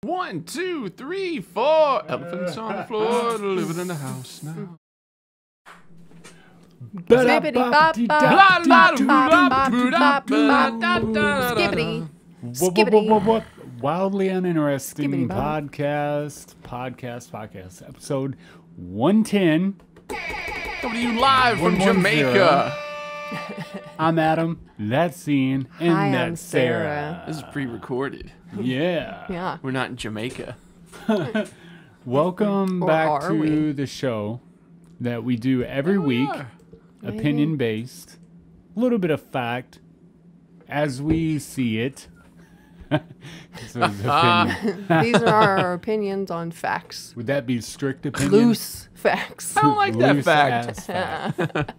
1, 2, 3, 4. Elephants on the floor, living in the house now. Skibbity. Wildly Uninteresting podcast, episode 110. Coming to you live from Jamaica. I'm Adam, that's Ian, and Hi, that's I'm Sarah. This is pre-recorded. Yeah. Yeah. We're not in Jamaica. Welcome Or back are to we? the show that we do every week, opinion-based, a little bit of fact, as we see it. So it's opinion. These are our opinions on facts. Would that be strict opinion? Loose facts. I don't like that Loose fact. ass fact.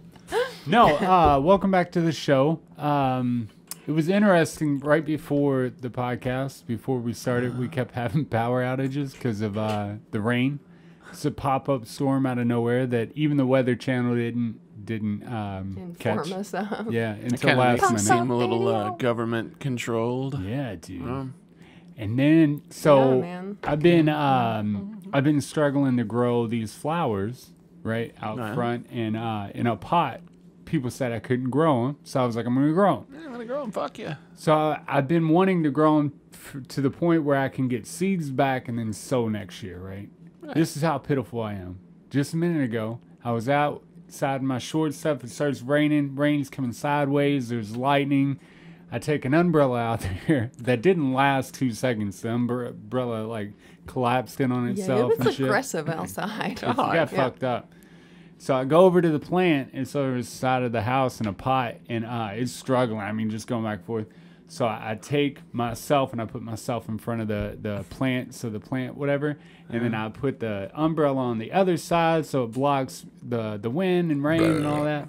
No, welcome back to the show. It was interesting right before the podcast, before we started, we kept having power outages because of the rain. It's a pop-up storm out of nowhere that even the Weather Channel didn't catch. Inform us of. Yeah, It until kind of last makes it minute. seem a little government controlled. Yeah, dude. And then Yeah, man. I've been struggling to grow these flowers right out front and in a pot. People said I couldn't grow them, so I was like, I'm gonna grow them. Yeah, I'm gonna grow them. Fuck yeah. So I've been wanting to grow them to the point where I can get seeds back and then sow next year, right? This is how pitiful I am. Just a minute ago, I was outside in my short stuff. It starts raining. Rain's coming sideways. There's lightning. I take an umbrella out there that didn't last 2 seconds. The umbrella like collapsed in on Yeah, itself. it was and shit. aggressive outside. It got fucked up. So I go over to the plant, and so there's the side of the house in a pot, and it's struggling. I mean, just going back and forth. So I take myself, and I put myself in front of the plant, so the plant, whatever, and then I put the umbrella on the other side, so it blocks the wind and rain and all that.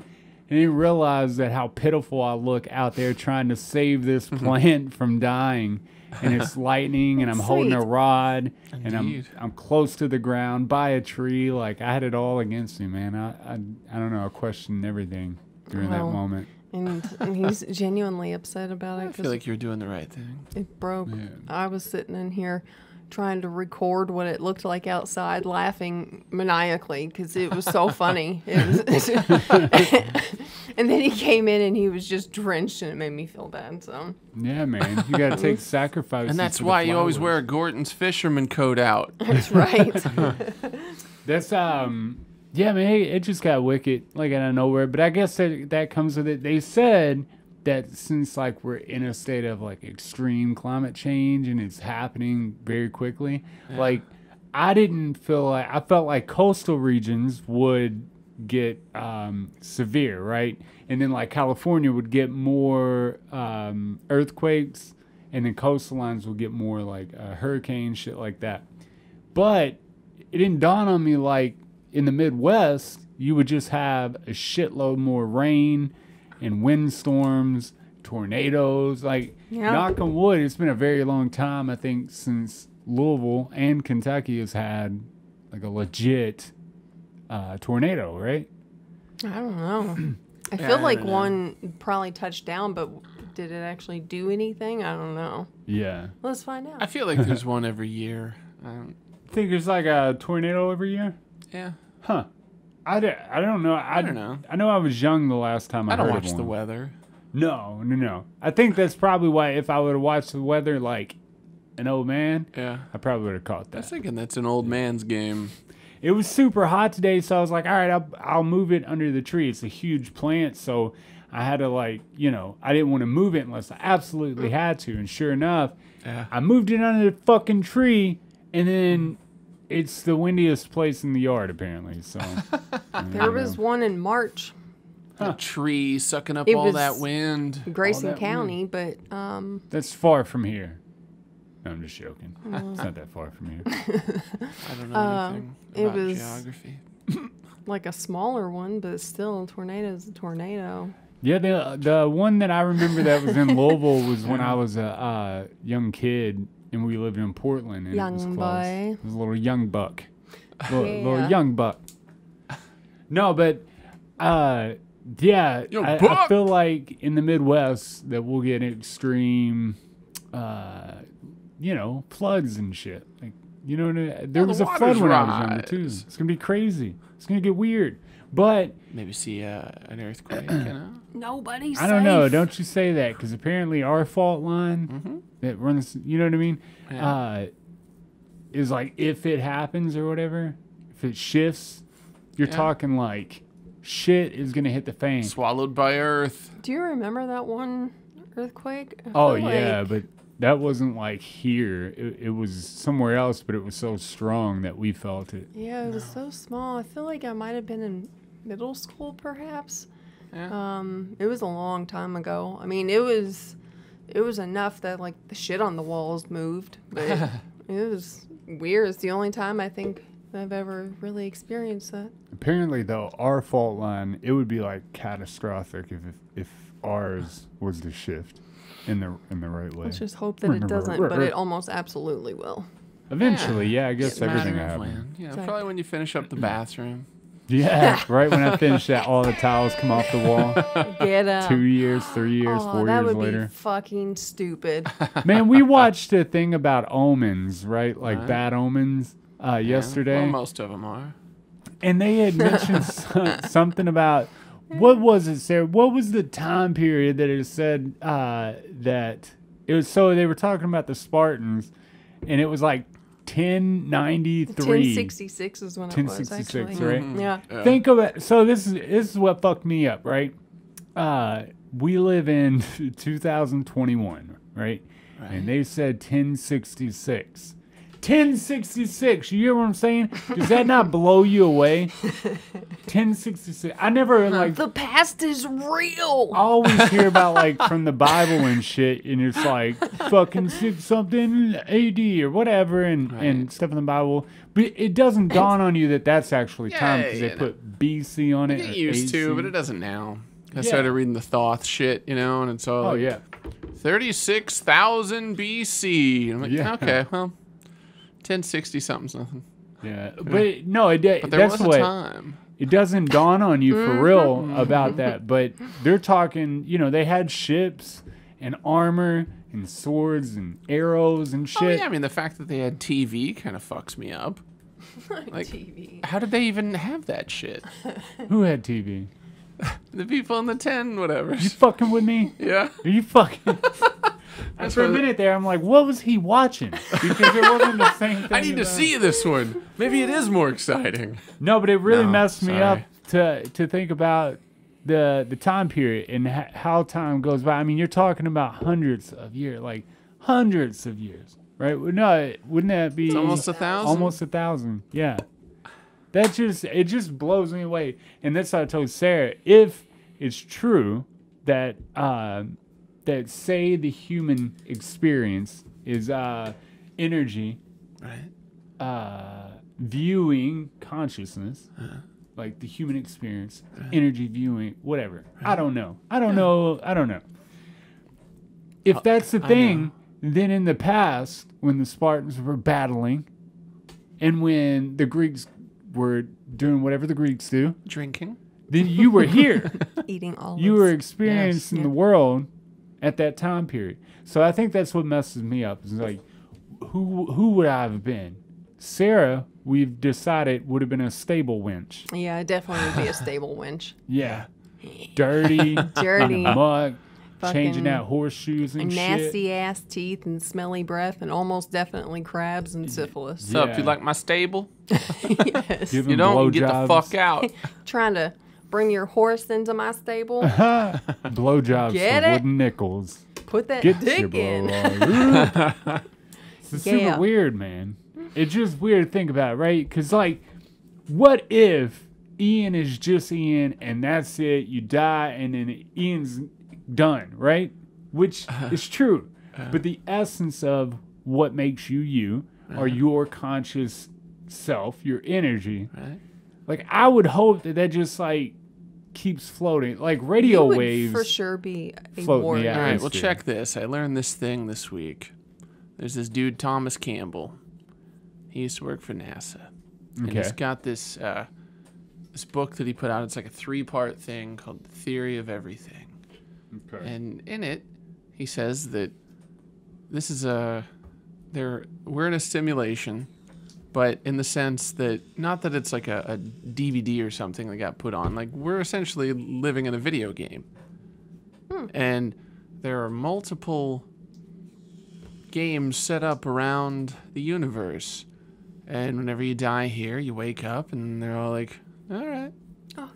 And then realize that how pitiful I look out there trying to save this plant from dying. And it's lightning, and I'm holding a rod, and I'm close to the ground by a tree. Like, I had it all against me, man. I don't know. I questioned everything during that moment. And he's genuinely upset about it. I feel like you're doing the right thing. It broke. Yeah. I was sitting in here trying to record what it looked like outside, laughing maniacally because it was so funny. It was and then he came in and he was just drenched, and it made me feel bad. So Yeah, man. You got to take sacrifices. And that's for the why you always flowers. wear a Gordon's fisherman coat out. that's right. That's, yeah, man, it just got wicked, like, out of nowhere. But I guess that comes with it. They said that since, like, we're in a state of, like, extreme climate change and it's happening very quickly, like, I felt like coastal regions would get severe, right? And then, like, California would get more earthquakes, and then coastal lines would get more, like, hurricanes, shit like that. But it didn't dawn on me, like, in the Midwest, you would just have a shitload more rain and windstorms, tornadoes. Like, knock on wood, it's been a very long time, I think, since Louisville and Kentucky has had, like, a legit tornado, right? I don't know. I feel like one probably touched down, but did it actually do anything? I don't know. Yeah. Let's find out. I feel like there's one every year. Think there's, like, a tornado every year? Yeah. Huh. I don't know. I don't know. I know I was young the last time I I don't heard of watch the one. weather. No. I think that's probably why if I would have watched the weather like an old man, Yeah. I probably would have caught I was that. thinking that's an old man's game. It was super hot today, so I was like, all right, I'll move it under the tree. It's a huge plant, so I had to, like, I didn't want to move it unless I absolutely had to. And sure enough, I moved it under the fucking tree, and then it's the windiest place in the yard, apparently. So There was one in March, A tree sucking up It all was that wind. Grayson that County, but that's far from here. No, I'm just joking. It's not that far from here. I don't know anything it about was- geography. like a smaller one, but still, a tornado's a tornado. Yeah, the one that I remember that was in Louisville was when I was a young kid and we lived in Portland. And it was Young close. boy. It was a little young buck. Little Yeah. young buck. No, but yeah, Young I buck. feel like in the Midwest that we'll get extreme floods and shit. Like, there the was a flood waters when I was younger too. rise. It's gonna be crazy. It's gonna get weird. But Maybe see an earthquake, Nobody's I don't know. safe. Don't you say that? Because apparently our fault line Mm-hmm. that runs, you know what I mean? Yeah. Is like if it happens or whatever, if it shifts, you're Yeah. talking like shit is gonna hit the fan. Swallowed by Earth. Do you remember that one earthquake? I Oh feel yeah, like- but that wasn't like here. It was somewhere else, but it was so strong that we felt it. Yeah, it was so small. I feel like I might have been in middle school, perhaps. Yeah. It was a long time ago. I mean, it was enough that like the shit on the walls moved, but it was weird. It's the only time I think I've ever really experienced that. Apparently, though, our fault line, it would be like catastrophic if ours was to shift in the right way. Let's just hope that it doesn't, but it almost absolutely will. Eventually, yeah, I guess It's a everything matter of happens. when. Yeah, Exactly. probably when you finish up the bathroom. Yeah, right when I finish that, all the towels come off the wall. Get up. 2 years, 3 years, Oh, 4 that years would later. be fucking stupid. Man, we watched a thing about omens, right? Like Right. bad omens yesterday. Well, most of them are. And they had mentioned something about, what was it, Sarah? What was the time period that it said that it was, so they were talking about the Spartans, and it was like 1093. 1066 is when it was, 1066, actually. right? Mm-hmm. Yeah. Think of it. So this is what fucked me up, right? We live in 2021, right? Right. And they said 1066. 1066. You hear what I'm saying? Does that not blow you away? 1066. I never like. The past is real. I always hear about like from the Bible and shit, and it's like fucking 6 something AD or whatever, and stuff in the Bible. But it doesn't dawn on you that that's actually time because they yeah, put BC on it. Get or used to, AC. but it doesn't now. I Yeah. started reading the Thoth shit, and it's all Oh like yeah. 36,000 BC. I'm like, Yeah. okay, well, 1060 something. Yeah, but no, But there that's was a what time. it doesn't dawn on you for real about that. But they're talking, they had ships and armor and swords and arrows and Oh, shit. yeah, I mean, the fact that they had TV kind of fucks me up. Like, TV. how did they even have that shit? Who had TV? The people in the 10, whatever. You fucking with me? Yeah. Are you fucking? And for a minute there, I'm like, what was he watching? Because it wasn't the same thing. I need to about- see this one. Maybe it is more exciting. No, but it really No, messed me up sorry. to think about the time period and how time goes by. I mean, you're talking about hundreds of years, right? No, wouldn't that be It's almost 1,000. Almost 1,000, yeah. It just blows me away. And that's what I told Sarah. If it's true that that say the human experience is energy Right. viewing consciousness, like the human experience, energy viewing, whatever. I don't know. If that's the thing, then in the past, when the Spartans were battling, and when the Greeks were doing whatever the Greeks do, Drinking. then you were here. Eating olives. You were experiencing Yeah. the world at that time period. So I think that's what messes me up. It's like, who would I have been? Sarah, we've decided, would have been a stable wench. Yeah, it definitely would be a stable winch. Yeah. Dirty. Dirty. Mug. Changing Fucking out horseshoes and shit. Nasty ass teeth and smelly breath and almost definitely crabs and syphilis. What's up? Yeah. You like my stable? Yes. Give You him don't get the blowjobs. fuck out. Trying to bring your horse into my stable. Blowjobs Get for it? wooden nickels. Put that Get dick your in. blow. It's super Yeah. weird, man. It's just weird to think about, right? Because, like, what if Ian is just Ian and that's it? You die and then Ian's done, right? Which is true. But the essence of what makes you you, or your conscious self, your energy, Right. like, I would hope that just, like, keeps floating. Like, radio You would waves. for sure be a float in the warrior. All right, well, Atmosphere. check this. I learned this thing this week. There's this dude, Thomas Campbell. He used to work for NASA. And he's Okay. got this this book that he put out. It's like a 3-part thing called The Theory of Everything. Okay. And in it, he says that this is a we're in a simulation, but in the sense that not that it's like a DVD or something that got put on. Like we're essentially living in a video game, and there are multiple games set up around the universe. And whenever you die here, you wake up and they're all like, all right,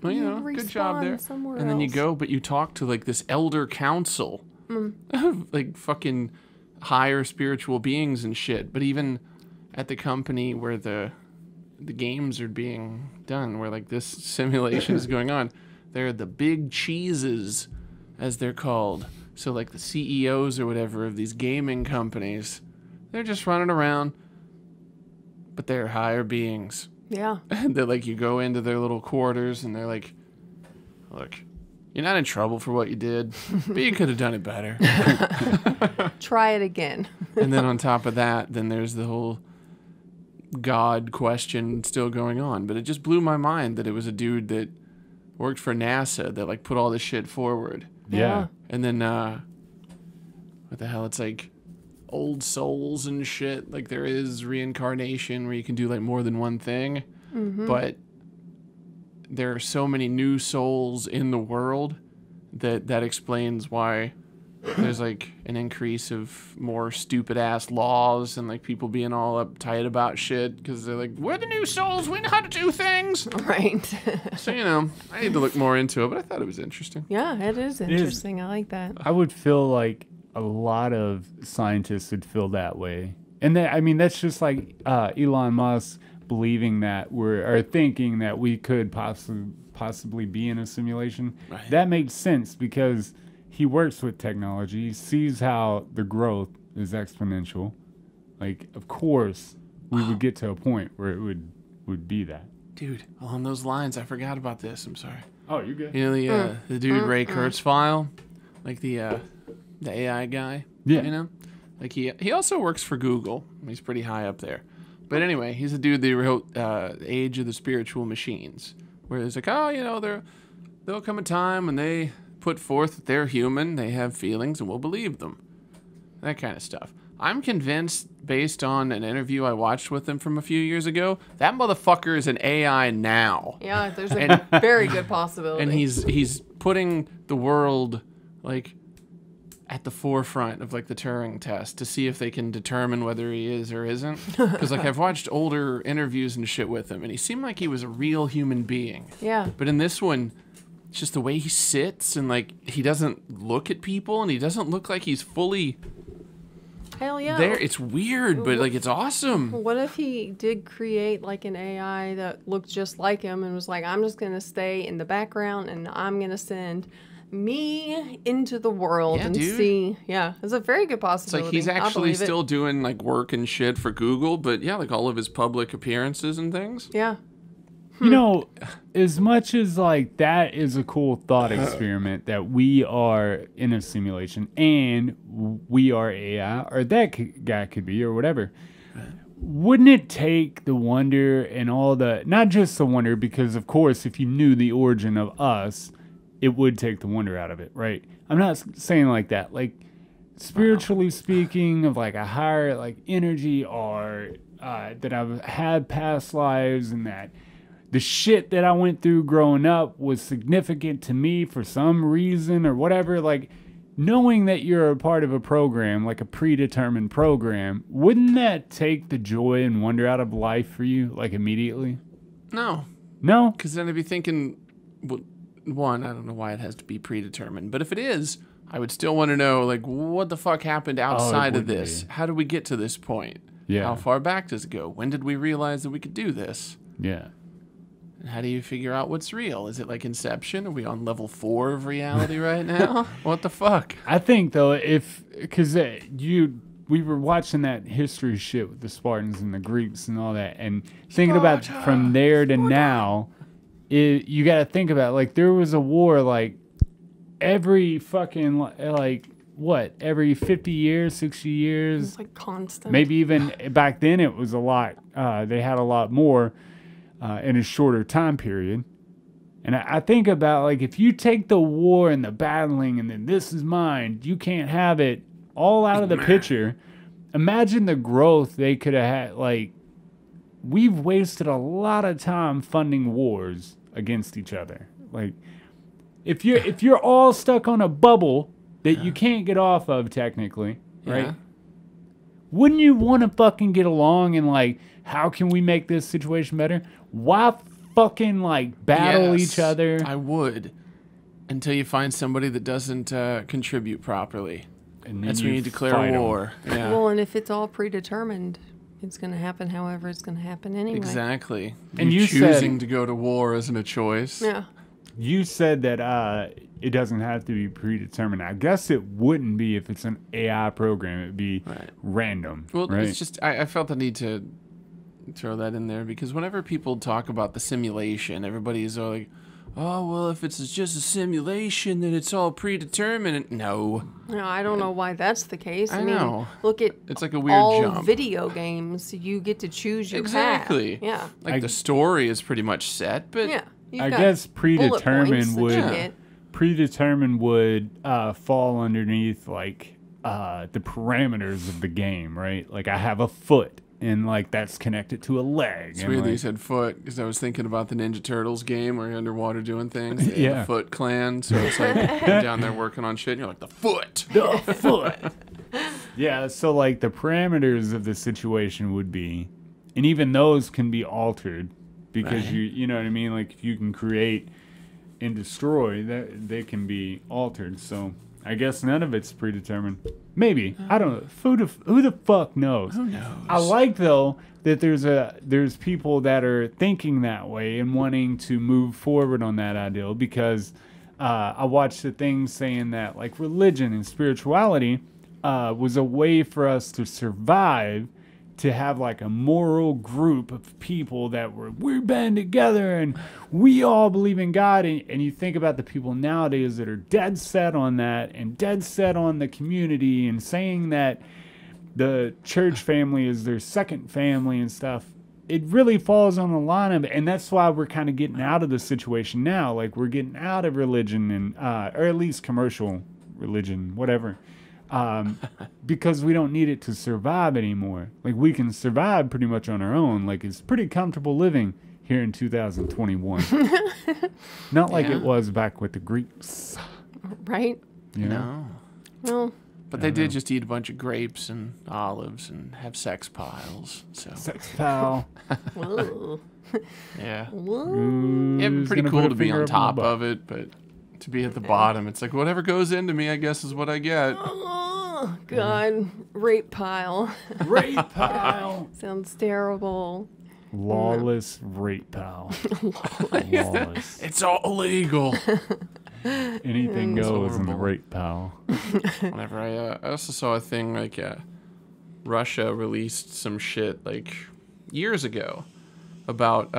well, you know, good job there. And then you go, but you talk to like this elder council of like fucking higher spiritual beings and shit. But even at the company where the games are being done, where like this simulation is going on, they're the big cheeses, as they're called. So like the CEOs or whatever of these gaming companies, they're just running around, but they're higher beings. Yeah. And they're like, you go into their little quarters and they're like, look, you're not in trouble for what you did, but you could have done it better. Try it again. And then on top of that, then there's the whole God question still going on. But it just blew my mind that it was a dude that worked for NASA that like put all this shit forward. Yeah. And then, what the hell? It's like old souls and shit. Like there is reincarnation where you can do like more than one thing. But there are so many new souls in the world that explains why there's like an increase of more stupid ass laws and like people being all uptight about shit because they're like, we're the new souls, we know how to do things. Right. So, you know, I need to look more into it, but I thought it was interesting. Yeah, it is interesting. I like that. I would feel like a lot of scientists would feel that way. And that, I mean, that's just like Elon Musk believing that or thinking that we could possibly be in a simulation. Right. That makes sense because he works with technology, sees how the growth is exponential. Like, of course, we would get to a point where it would be that. Dude, along those lines, I forgot about this. I'm sorry. Oh, you're good. You know the dude Ray Kurzweil, like the AI guy. Yeah. You know, like he also works for Google. He's pretty high up there. But anyway, he's a dude that wrote Age of the Spiritual Machines, where it's like, oh, you know, there'll come a time when they put forth that they're human, they have feelings, and we'll believe them. That kind of stuff. I'm convinced, based on an interview I watched with him from a few years ago, that motherfucker is an AI now. Yeah, there's a very good possibility. And he's putting the world, like, at the forefront of, like, the Turing test to see if they can determine whether he is or isn't. Because, like, I've watched older interviews and shit with him, and he seemed like he was a real human being. Yeah. But in this one, it's just the way he sits, and, like, he doesn't look at people, and he doesn't look like he's fully Hell yeah. there. It's weird, but, like, it's awesome. What if he did create, like, an AI that looked just like him and was like, I'm just going to stay in the background, and I'm going to send me into the world and dude. see. Yeah, it's a very good It's possibility. like he's I actually believe it. still doing, like, work and shit for Google, but, yeah, like, all of his public appearances and things. Yeah. You know, as much as like that is a cool thought experiment that we are in a simulation and we are AI, or that guy could be, or whatever, wouldn't it take the wonder and all the, not just the wonder, because of course, if you knew the origin of us, it would take the wonder out of it, right? I'm not saying like that. Like, spiritually speaking, of like a higher like energy, or that I've had past lives, and that the shit that I went through growing up was significant to me for some reason or whatever. Like, knowing that you're a part of a program, like a predetermined program, wouldn't that take the joy and wonder out of life for you, like, immediately? No. No? Because then I'd be thinking, well, one, I don't know why it has to be predetermined, but if it is, I would still want to know, like, what the fuck happened outside of this? How did we get to this point? Yeah. How far back does it go? When did we realize that we could do this? Yeah. And how do you figure out what's real? Is it like Inception? Are we on level 4 of reality right now? What the fuck? I think, though, because we were watching that history shit with the Spartans and the Greeks and all that, and thinking about from there to now, you got to think about, like, there was a war, like, every fucking, like, what, every 50 years, 60 years? It's like constant. Maybe even back then it was a lot. They had a lot more in a shorter time period. And I think about, like, if you take the war and the battling and then this is mine, you can't have it all out of the picture, imagine the growth they could have had. Like, we've wasted a lot of time funding wars against each other. Like, if you're all stuck on a bubble that you can't get off of technically, right? Yeah. Wouldn't you want to fucking get along and like, how can we make this situation better? Why fucking like battle Yes, each other? I would. Until you find somebody that doesn't contribute properly. And then That's when you declare fight 'em. war. Yeah. Well, and if it's all predetermined, it's going to happen however it's going to happen anyway. Exactly. And you choosing said- to go to war isn't a choice. Yeah. You said that it doesn't have to be predetermined. I guess it wouldn't be if it's an AI program. It'd be Right. random. Well, right? it's just I felt the need to throw that in there because whenever people talk about the simulation, everybody's all like, "Oh, well, if it's just a simulation, then it's all predetermined." And no, No, I don't know why that's the case. I mean, know. look at it's like a weird all jump. video games. You get to choose your Exactly. path. Yeah. Like the story is pretty much set, but Yeah. You've I got guess bullet points predetermined that would you get. predetermined would fall underneath like the parameters of the game, right? Like I have a foot, and like that's connected to a leg. it's and, weird that you like, said foot because I was thinking about the Ninja Turtles game where you're underwater doing things. They have Yeah. the Foot Clan, so it's like you're down there working on shit, and you're like the foot. the foot. Yeah, so like the parameters of the situation would be, and even those can be altered because Right. you know what I mean. Like if you can create and destroy, that they can be altered. So I guess none of it's predetermined. Maybe I don't know. Who the fuck knows? Who knows? I like though that there's people that are thinking that way and wanting to move forward on that ideal because I watched the thing saying that like religion and spirituality was a way for us to survive, to have like a moral group of people that we're band together and we all believe in God. And you think about the people nowadays that are dead set on that and dead set on the community and saying that the church family is their second family and stuff. It really falls on the line of, and that's why we're kind of getting out of the situation now. Like we're getting out of religion and, or at least commercial religion, whatever. Because we don't need it to survive anymore. Like we can survive pretty much on our own. Like it's pretty comfortable living here in 2021. Not like Yeah. it was back with the Greeks. Right? You know? No. Well, But they did just eat a bunch of grapes and olives and have sex piles. So Sex pal. whoa. yeah, Whoa. yeah, Who's pretty gonna cool put to a be finger on up my top butt? of it, but to be at the bottom, it's like whatever goes into me, I guess, is what I get. Oh, God. Rape pile. Rape pal. Sounds terrible. Lawless rape pal. Lawless. It's all illegal. Anything That's goes in the horrible. rape pal. Whenever I also saw a thing like Russia released some shit like years ago about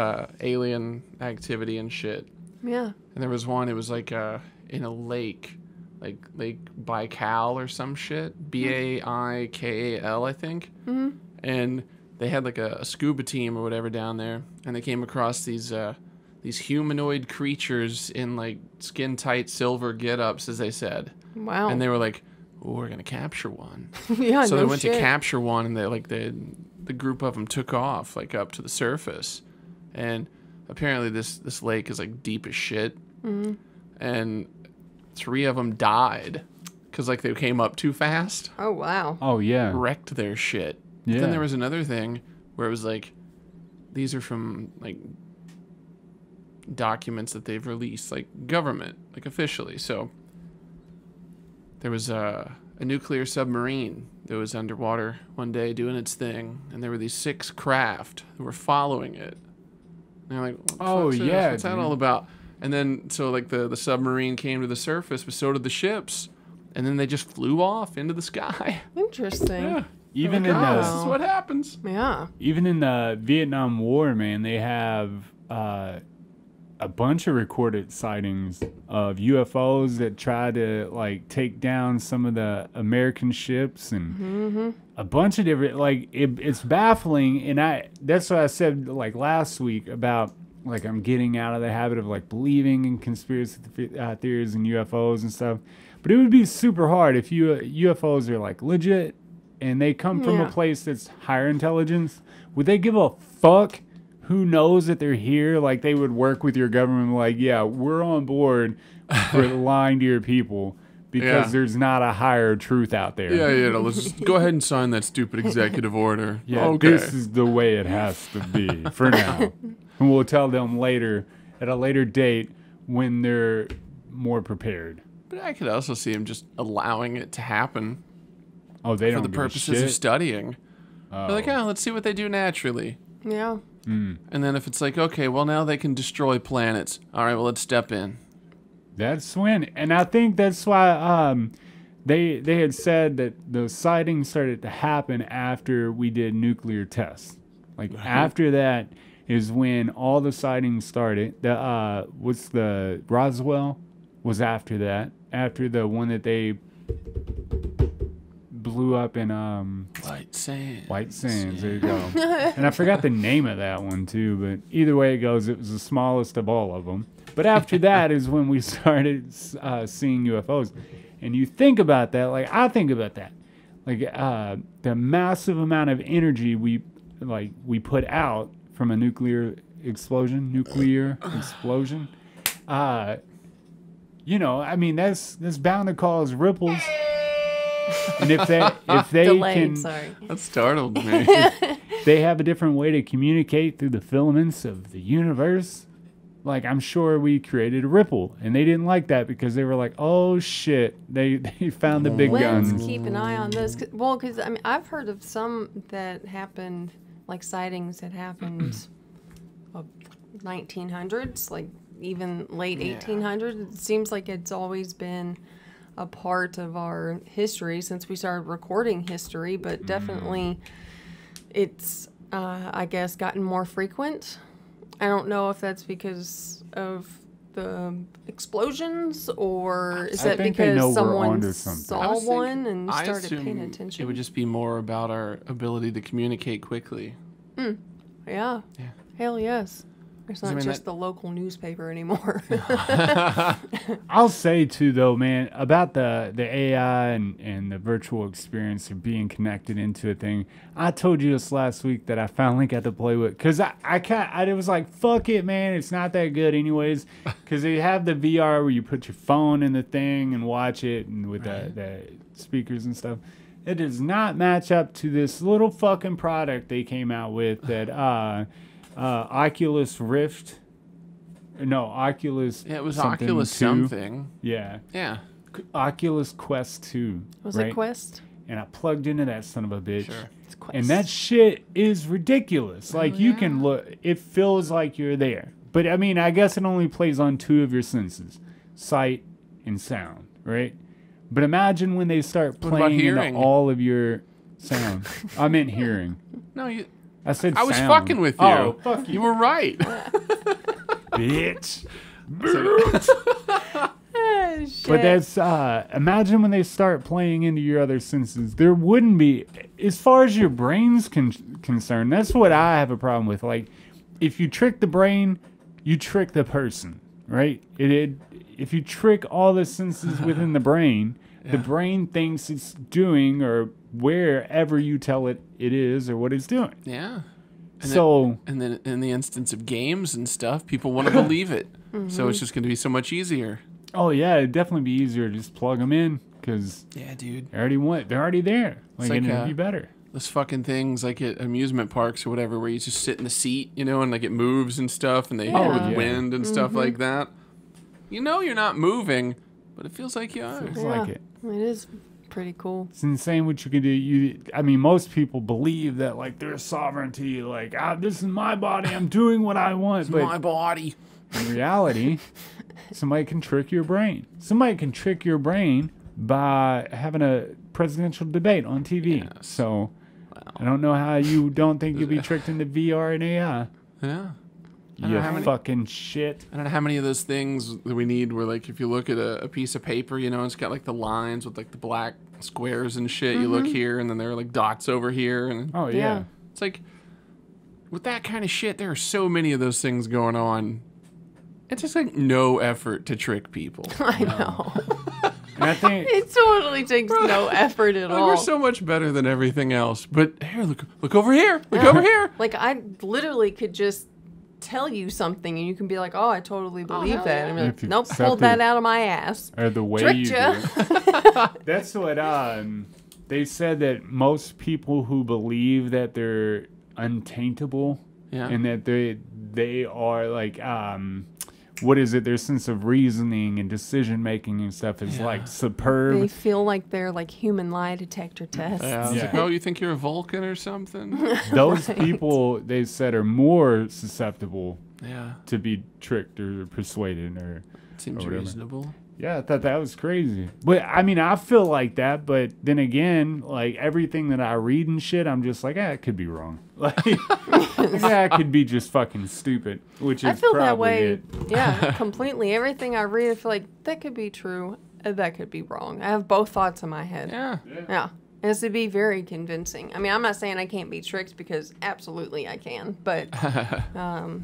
alien activity and shit. Yeah. And there was one, it was like in a lake, like Lake Baikal or some shit. Baikal, I think. Mm-hmm. And they had like a scuba team or whatever down there. And they came across these humanoid creatures in like skin tight silver get-ups, as they said. Wow. And they were like, "Oh, we're gonna capture one." yeah, So no they went shit. to capture one, and the group of them took off like up to the surface, and apparently this lake is like deep as shit, and 3 of them died because like they came up too fast, Oh, wow. Oh, yeah. wrecked their shit. Yeah. Then there was another thing where it was like, these are from like documents that they've released, like government, like officially. So there was a nuclear submarine that was underwater one day doing its thing, and there were these 6 craft who were following it. And they're like, "What the Oh, fuck's this? yeah, What's that dude. all about?" And then so like the submarine came to the surface, but so did the ships, and then they just flew off into the sky. Interesting. Yeah. Even Like, in "Oh, the this is what happens. Yeah. Even in the Vietnam War, man, they have a bunch of recorded sightings of UFOs that try to like take down some of the American ships and a bunch of different it's baffling. And that's what I said like last week about like I'm getting out of the habit of like believing in conspiracy theories and UFOs and stuff. But it would be super hard if UFOs are like legit and they come from a place that's higher intelligence, would they give a fuck who knows that they're here? Like, they would work with your government, like, yeah, we're on board for lying to your people because there's not a higher truth out there. Yeah, let's just go ahead and sign that stupid executive order. Yeah, okay. This is the way it has to be for now. And we'll tell them later, at a later date, when they're more prepared. But I could also see him just allowing it to happen Oh, they for don't the give a purposes of shit? studying. They're like, let's see what they do naturally. Yeah. And then if it's like, okay, well, now they can destroy planets. All right, well, let's step in. That's when, and I think that's why they had said that the sightings started to happen after we did nuclear tests. Like after that is when all the sightings started. The what's the Roswell was after that. After the one that they blew up in White Sands. White Sands. There you go. And I forgot the name of that one too. But either way it goes, it was the smallest of all of them. But after that is when we started seeing UFOs. And you think about that, like I think about that, like the massive amount of energy we put out from a nuclear explosion. You know, I mean that's bound to cause ripples. And if they Delayed, can, sorry. That startled me. they have a different way to communicate through the filaments of the universe. Like, I'm sure we created a ripple, and they didn't like that because they were like, "Oh shit, they found the big Let's guns." keep an eye on this. Well, because I mean, I've heard of some that happened, like sightings that happened 1900s, like even late 1800s. It seems like it's always been a part of our history since we started recording history, but definitely it's, I guess, gotten more frequent. I don't know if that's because of the explosions or is that because someone saw one and started paying attention? It would just be more about our ability to communicate quickly. Yeah. Hell yes. It's not just the local newspaper anymore. I'll say too, though, man, about the AI and the virtual experience of being connected into a thing. I told you this last week that I finally got to play with, because I was like, fuck it, man, it's not that good anyways, because they have the VR where you put your phone in the thing and watch it, and with the speakers and stuff. It does not match up to this little fucking product they came out with that Oculus Rift. No, Oculus. Yeah, it was something Oculus 2. something. Yeah. Yeah. Oculus Quest 2. Was right? it Quest? And I plugged into that son of a bitch. Sure. It's Quest. And that shit is ridiculous. Like, you can look, it feels like you're there. But I mean, I guess it only plays on 2 of your senses, sight and sound, right? But imagine when they start playing into all of your sound. I meant hearing. No, I said I was sound. fucking with you. Oh, fuck you. You were right. Bitch. Shit. But that's, imagine when they start playing into your other senses. There wouldn't be, as far as your brain's concerned, that's what I have a problem with. Like, if you trick the brain, you trick the person, right? If you trick all the senses within the brain, the brain thinks it's doing or wherever you tell it is or what it's doing. Yeah. And then in the instance of games and stuff, people want to believe it. So it's just going to be so much easier. Oh yeah, it'd definitely be easier to just plug them in because dude, they're already there. Like it'd be better. Those fucking things like at amusement parks or whatever, where you just sit in the seat, you know, and like it moves and stuff, and they hit with wind and stuff like that. You know, you're not moving, but it feels like you are. Feels like it. It is pretty cool. It's insane what you can do. I mean, most people believe that like there's sovereignty, like this is my body, I'm doing what I want. But my body. In reality, somebody can trick your brain. Somebody can trick your brain by having a presidential debate on TV. Yes. So I don't know how you don't think you'll be tricked into VR and AI. Yeah. You fucking shit. I don't know how many of those things that we need where, like, if you look at a piece of paper, you know, it's got, like, the lines with, like, the black squares and shit. You look here, and then there are, like, dots over here. And oh, yeah. It's like, with that kind of shit, there are so many of those things going on. It's just, like, no effort to trick people. I know. And I think It totally takes no effort at Like, all. we're so much better than everything else. But here, look over here. Look over here. Like, I literally could just tell you something and you can be like, oh, I totally believe hell that. yeah. And I'm like, If you nope, accept pulled that it. out of my ass. or the way Tricked you ya. do it. That's what they said, that most people who believe that they're untaintable Yeah. and that they are like what is it, their sense of reasoning and decision making and stuff is like superb. They feel like they're like human lie detector tests. Yeah, I was like, Yeah. oh, you think you're a Vulcan or something? Those Right. people, they said, are more susceptible Yeah. to be tricked or persuaded or Seems whatever. reasonable. yeah, I thought that was crazy. But I mean, I feel like that, but then again, like everything that I read and shit, I'm just like, it could be wrong. Like, yeah, it could be just fucking stupid, which is I feel that probably way. it. Yeah, completely. Everything I read, I feel like that could be true, that could be wrong. I have both thoughts in my head. Yeah. Yeah. It has to be very convincing. I mean, I'm not saying I can't be tricked because absolutely I can, but no,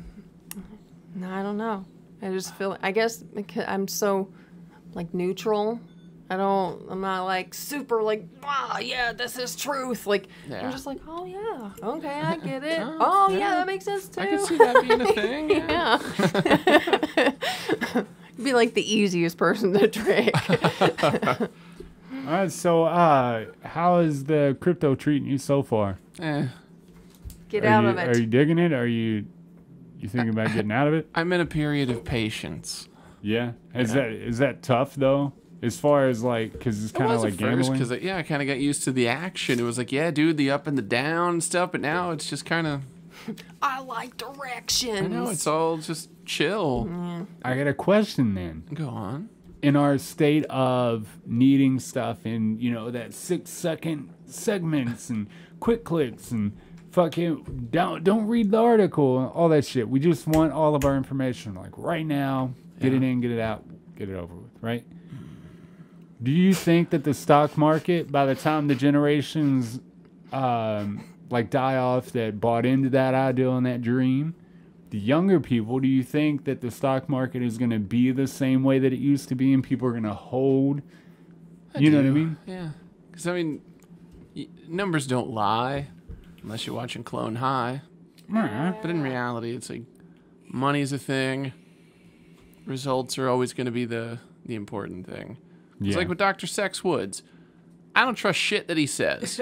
I don't know. I just feel, I guess because I'm so like neutral. I'm not like super like, wow, yeah, this is truth. Like, Yeah. I'm just like, oh yeah, okay, I get it. Oh, Oh yeah, yeah. that makes sense too. I can see that being a thing. Yeah. Yeah. Be like the easiest person to trick. All right, so how is the crypto treating you so far? Get out of Are it. you digging it? Are you thinking about getting out of it? I'm in a period of patience. Yeah. Is that tough though? As far as like, because it's kind of like gambling. Because I kind of got used to the action. It was like, yeah, dude, the up and the down and stuff. But now it's just kind of, I like directions. I know, it's all just chill. I got a question then. Go on. In our state of needing stuff in, that 6-second segments and quick clicks and fucking don't read the article and all that shit. We just want all of our information like right now. Get it in, get it out, get it over with, right? Do you think that the stock market, by the time the generations like die off that bought into that ideal and that dream, the younger people, do you think that the stock market is going to be the same way that it used to be and people are going to hold? You know what I mean? Yeah. Because, I mean, numbers don't lie unless you're watching Clone High. But in reality, it's like money's a thing. Results are always going to be the important thing. It's Yeah. like with Dr. Sex Woods. I don't trust shit that he says.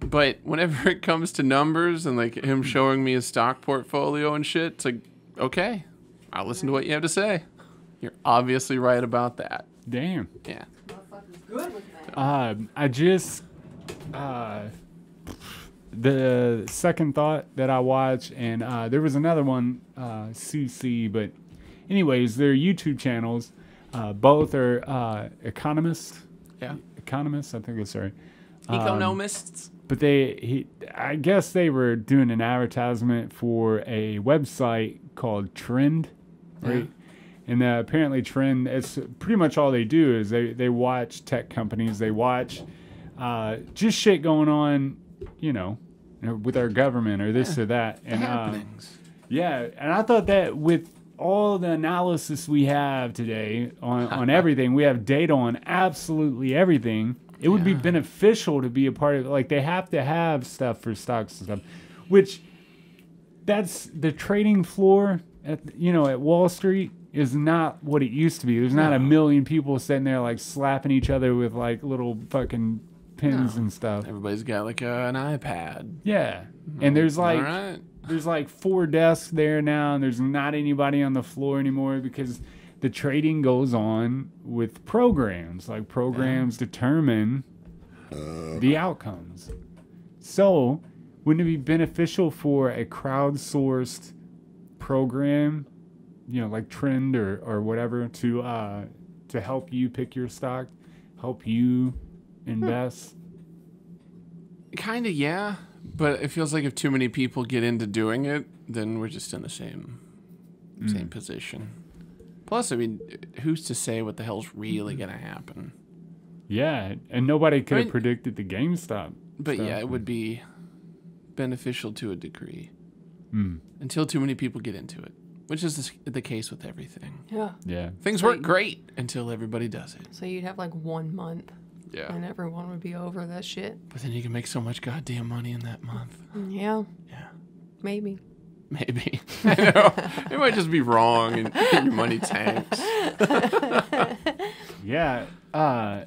But whenever it comes to numbers and like him showing me his stock portfolio and shit, it's like, okay, I'll listen to what you have to say. You're obviously right about that. Damn. Yeah. Good with that. I just the second thought that I watched, and there was another one, CC, but anyways, they're YouTube channels. Both are economists. Yeah. Economists, I think that's right. Economists. But I guess they were doing an advertisement for a website called Trend, right? And apparently Trend, it's pretty much all they do is they watch tech companies. They watch just shit going on, with our government or this or that. And Happenings. yeah, and I thought that with all the analysis we have today on everything, we have data on absolutely everything. It would be beneficial to be a part of it. Like, they have to have stuff for stocks and stuff, which that's the trading floor at Wall Street is not what it used to be. There's not a million people sitting there like slapping each other with like little fucking pins and stuff. Everybody's got like an iPad. Yeah. And there's like All right. there's like 4 desks there now, and there's not anybody on the floor anymore because the trading goes on with programs. Like, programs determine the outcomes. So, wouldn't it be beneficial for a crowdsourced program, like Trend or whatever, to help you pick your stock, help you invest? Kind of, yeah. But it feels like if too many people get into doing it, then we're just in the same position. Plus, I mean, who's to say what the hell's really going to happen? Yeah, and nobody could have predicted the GameStop. But stuff. yeah, it would be beneficial to a degree. Mm. Until too many people get into it. Which is the case with everything. Yeah. Yeah. Things work great until everybody does it. So you'd have like 1 month. Yeah. And everyone would be over that shit. But then you can make so much goddamn money in that month. Yeah. Yeah. Maybe. Maybe. I know. It might just be wrong and your money tanks. Yeah. I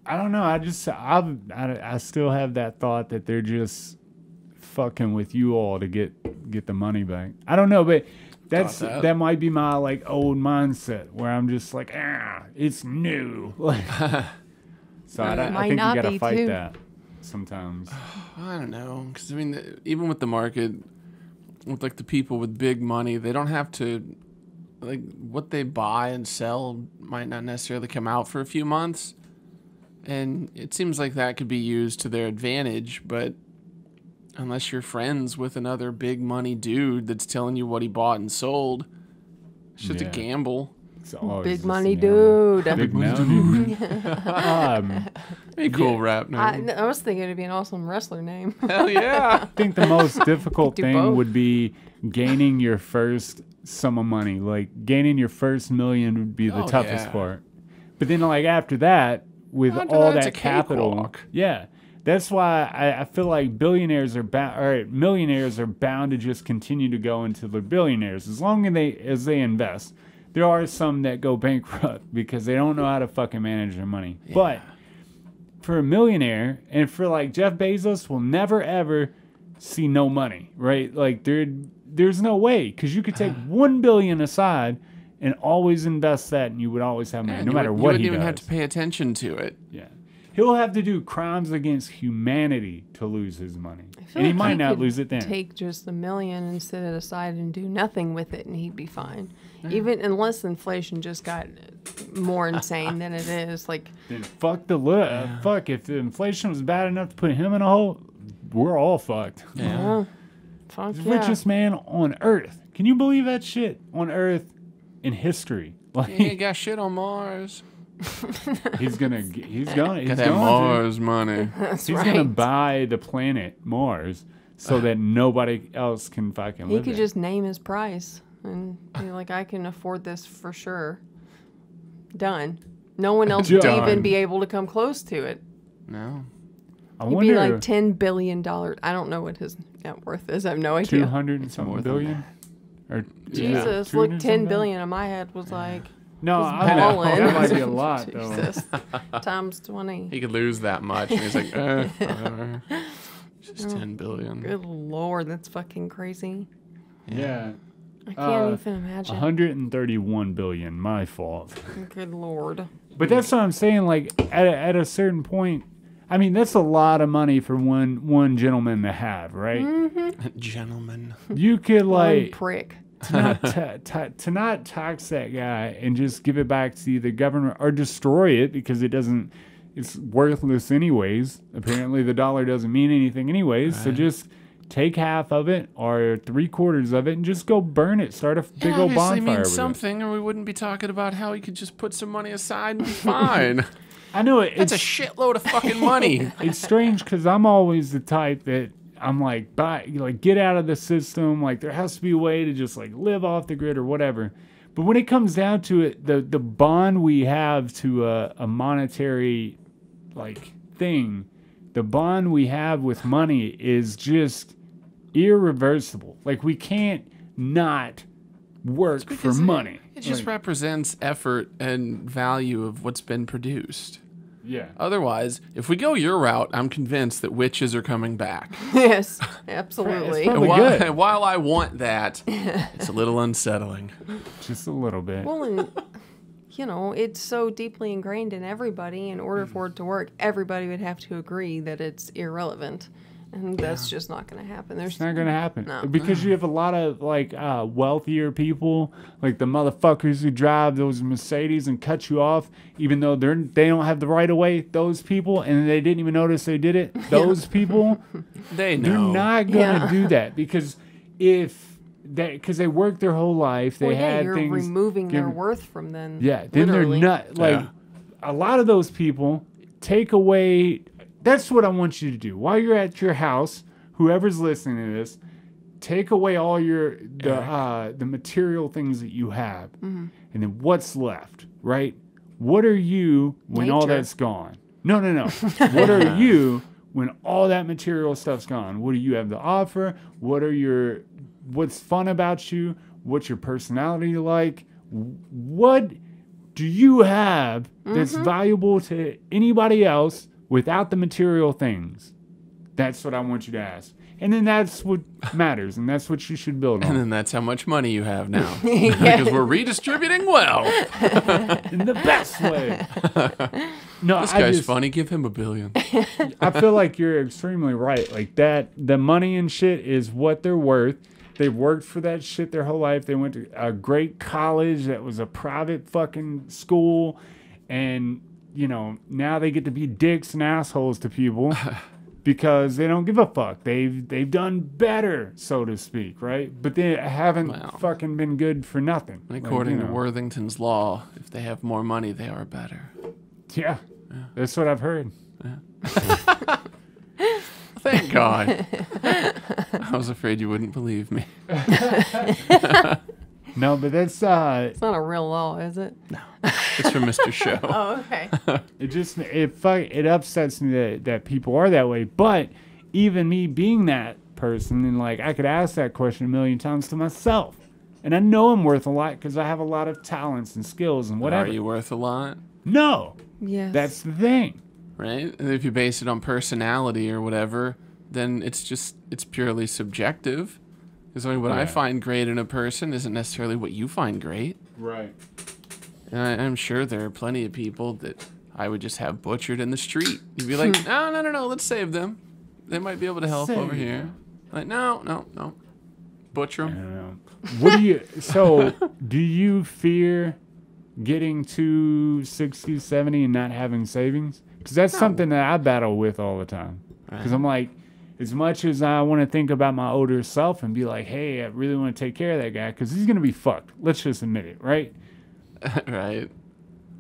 don't know. I still have that thought that they're just fucking with you all to get the money back. I don't know, but that might be my like old mindset where I'm just like, it's new. Like, so I think you gotta fight that sometimes. I don't know, because I mean, even with the market, with like the people with big money, they don't have to, like, what they buy and sell might not necessarily come out for a few months, and it seems like that could be used to their advantage. But unless you're friends with another big money dude that's telling you what he bought and sold, it's just a gamble. Big money dude. Big money dude. Hey, cool rap name. I was thinking it'd be an awesome wrestler name. Hell yeah. I think the most difficult Do thing both. would be gaining your first sum of money. Like gaining your first million would be the toughest part. But then like after that, with all that capital, that's why I feel like millionaires are bound to just continue to go into the billionaires as long as they invest. There are some that go bankrupt because they don't know how to fucking manage their money. Yeah. But for a millionaire, and for like Jeff Bezos will never ever see no money, right? Like there's no way, because you could take $1 billion aside and always invest that, and you would always have money, no matter what he does. You wouldn't even have to pay attention to it. Yeah. He'll have to do crimes against humanity to lose his money. And he might not lose it then. Take just $1 million and set it aside and do nothing with it, and he'd be fine. Even unless inflation just got more insane than it is. Like, then fuck if the inflation was bad enough to put him in a hole, we're all fucked. Yeah. Fuck the richest man on earth. Can you believe that shit? On earth in history. Like, he ain't got shit on Mars. He's gonna get that Mars money. He's gonna buy the planet Mars so that nobody else can fucking live He could there. just name his price and be like, I can afford this for sure. Done. No one else would even be able to come close to it. No. He'd be like $10 billion. I don't know what his net worth is. I have no idea. 200 and something billion? Or, Jesus, look, 10 billion in my head was like... No, I know. That might be a lot, Jesus. Times 20. He could lose that much, and he's like, just 10 billion. Good Lord, that's fucking crazy. Yeah. I can't even imagine. 131 billion, my fault. Good Lord. But that's what I'm saying, like, at a certain point, I mean, that's a lot of money for one gentleman to have, right? Mm-hmm. Gentleman. You could, like... One prick. to not tax that guy and just give it back to the government or destroy it because it's worthless anyways. Apparently the dollar doesn't mean anything anyways. Right. So just take half of it or 3/4 of it and just go burn it. Start a big old bonfire. Means something, or we wouldn't be talking about how he could just put some money aside and be fine. I know that's a shitload of fucking money. It's strange because I'm always the type that I'm like, get out of the system. Like, there has to be a way to just, like, live off the grid or whatever. But when it comes down to it, the bond we have to a monetary, like, thing, the bond we have with money is just irreversible. Like, we can't not work for money. It just represents effort and value of what's been produced. Yeah. Otherwise, if we go your route, I'm convinced that witches are coming back. Yes, absolutely. And while I want that, it's a little unsettling. Just a little bit. Well, and, it's so deeply ingrained in everybody. In order for it to work, everybody would have to agree that it's irrelevant. And that's just not going to happen. It's not going to happen. No. Because you have a lot of, like, wealthier people, like the motherfuckers who drive those Mercedes and cut you off, even though they don't have the right of way, those people, and they didn't even notice they did it, those people, they're not going to do that. Because because they worked their whole life, they had you're things... removing their worth from them. Yeah, then literally. They're not, like, a lot of those people take away... That's what I want you to do. While you're at your house, whoever's listening to this, take away all the material things that you have, and then what's left, right? What are you when all Nature. that's gone? No. What are you when all that material stuff's gone? What do you have to offer? What's fun about you? What's your personality like? What do you have that's valuable to anybody else without the material things? That's what I want you to ask. And then that's what matters, and that's what you should build And on. then that's how much money you have now. Because we're redistributing wealth. In the best way. No, This guy's funny. Give him $1 billion. I feel like you're extremely right. Like that, the money and shit is what they're worth. They've worked for that shit their whole life. They went to a great college that was a private fucking school. And, now they get to be dicks and assholes to people because they don't give a fuck. They've done better, so to speak, right? But they haven't fucking been good for nothing. According to Worthington's law, if they have more money, they are better. Yeah, that's what I've heard. Thank God. I was afraid you wouldn't believe me. No, but that's It's not a real law, is it? It's from Mr. Show. Oh, okay. it upsets me that people are that way. But even me being that person, and like I could ask that question 1,000,000 times to myself, and I know I'm worth a lot because I have a lot of talents and skills and whatever. Are you worth a lot? No, Yes. that's the thing. Right? And if you base it on personality or whatever, then it's purely subjective. Because what I find great in a person isn't necessarily what you find great. Right. And I'm sure there are plenty of people that I would just have butchered in the street. You'd be like, no, let's save them. They might be able to help over here. Like, no. Butcher I them. don't know. What do you fear getting to 60, 70 and not having savings? Because that's something that I battle with all the time. Because I'm like, as much as I want to think about my older self and be like, hey, I really want to take care of that guy because he's going to be fucked. Let's just admit it, right? Right.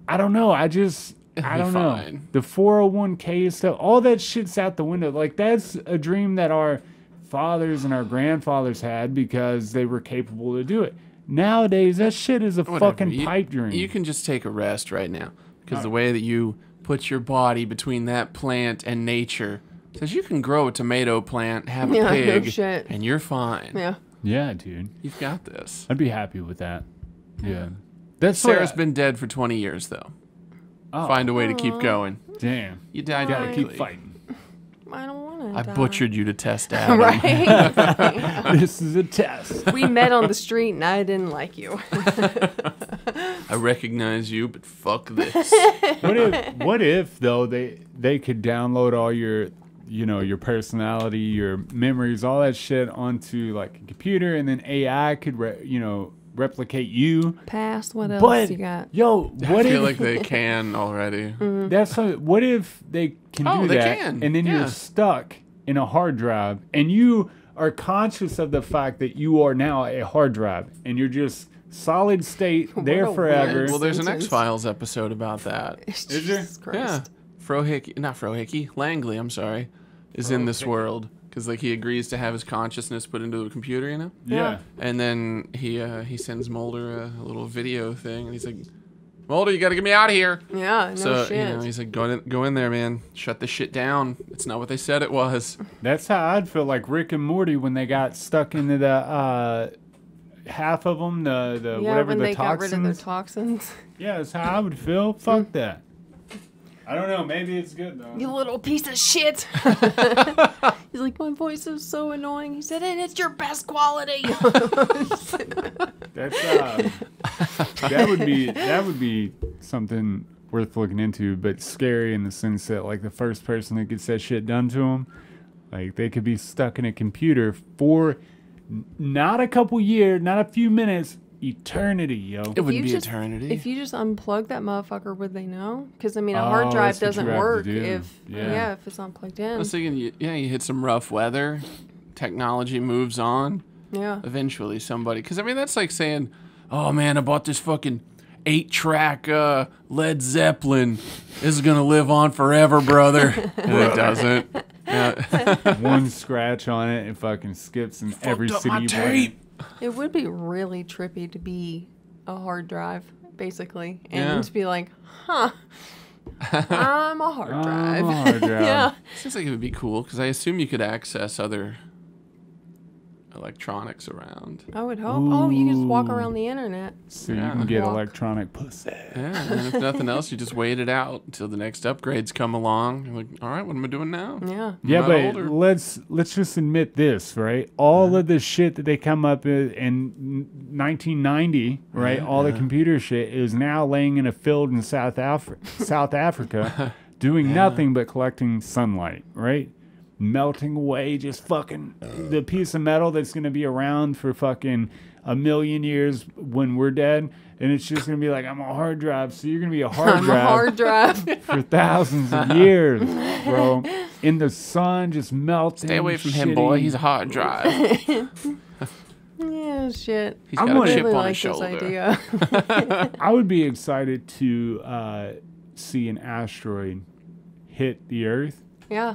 I don't know. I don't know. Fine. The 401k stuff, all that shit's out the window. Like, that's a dream that our fathers and our grandfathers had because they were capable to do it. Nowadays, that shit is a fucking pipe dream. You can just take a rest right now. Because the way that you put your body between that plant and nature says you can grow a tomato plant, have a pig, no shit. and you're fine. Yeah. Yeah, dude. You've got this. I'd be happy with that. Yeah. That's Sarah's been dead for 20 years, though. Oh, Find a way to keep going. damn. You died Gotta quickly. keep fighting. I don't want to. I butchered you to test Adam. Right? This is a test. We met on the street and I didn't like you. I recognize you, but fuck this. What if though they could download all your your personality, your memories, all that shit onto like a computer, and then AI could replicate you. Past, what else But you got? yo, I what feel if like they can already. what if they can Oh, do they that, can. and then Yeah. you're stuck in a hard drive, and you are conscious of the fact that you are now a hard drive, and you're just solid state there a forever. weird Well, there's an sentence. X-Files episode about that. Jesus Yeah. Christ. Langley, I'm sorry, is in this world. Because like he agrees to have his consciousness put into the computer, Yeah. And then he sends Mulder a little video thing, and he's like, Mulder, you got to get me out of here. Yeah, no So shit. he's like, go in there, man. Shut this shit down. It's not what they said it was. That's how I'd feel like Rick and Morty when they got stuck into the half of them, the Yeah, whatever when the they got rid of their toxins. toxins. Yeah, that's how I would feel. Fuck that. I don't know. Maybe it's good though. You little piece of shit. He's like, my voice is so annoying. He said, and it's your best quality. That's that would be something worth looking into, but scary in the sense that like the first person that gets that shit done to them, like they could be stuck in a computer for not a couple years, not a few minutes, eternity, yo. It wouldn't be just- eternity. If you just unplug that motherfucker, would they know? Because I mean, a Oh, hard drive that's what you doesn't have to work do. if Yeah. if it's not plugged I in. was thinking, you hit some rough weather, technology moves on. Yeah. Eventually, somebody, because I mean, that's like saying, "Oh man, I bought this fucking 8-track Led Zeppelin. This is gonna live on forever, brother." And it doesn't. One scratch on it and fucking skips in every Fucked up city my you tape. It would be really trippy to be a hard drive, basically, and Yeah. to be like, huh, I'm a hard drive. I'm a hard drive. Yeah. Seems like it would be cool because I assume you could access other electronics around. I would hope. Oh, you could just walk Ooh. around the internet. So Yeah. you can get Walk. electronic pussy. Yeah, and if nothing else, you just wait it out until the next upgrades come along. You're like, all right, what am I doing now? Yeah. Yeah, I'm not but older. let's just admit this, right? All of the shit that they come up with in 1990, right? Yeah, All the yeah. computer shit is now laying in a field in South Africa, doing nothing but collecting sunlight, right? Melting away, just fucking the piece of metal that's gonna be around for fucking a million years when we're dead, and it's just gonna be like, I'm a hard drive, so you're gonna be a hard I'm drive a hard drive. for thousands of years, bro. In the sun, just melting. Stay away from him, boy. He's a hard drive. Yeah, shit. He's I'm got a gonna- chip really on like his shoulder. this idea. I would be excited to see an asteroid hit the Earth Yeah.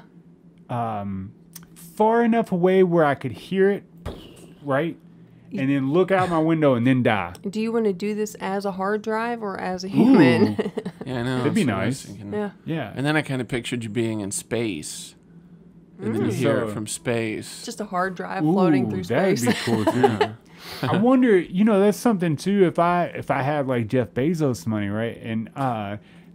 far enough away where I could hear it, right? And then look out my window and then die. Do you want to do this as a hard drive or as a human? Yeah, I know. That'd be that's what I was nice. thinking. Yeah. Yeah. And then I kind of pictured you being in space. And then you hear it So- from space. Just a hard drive floating through that'd space. be cool too. I wonder, that's something too. If I had like Jeff Bezos money, right? And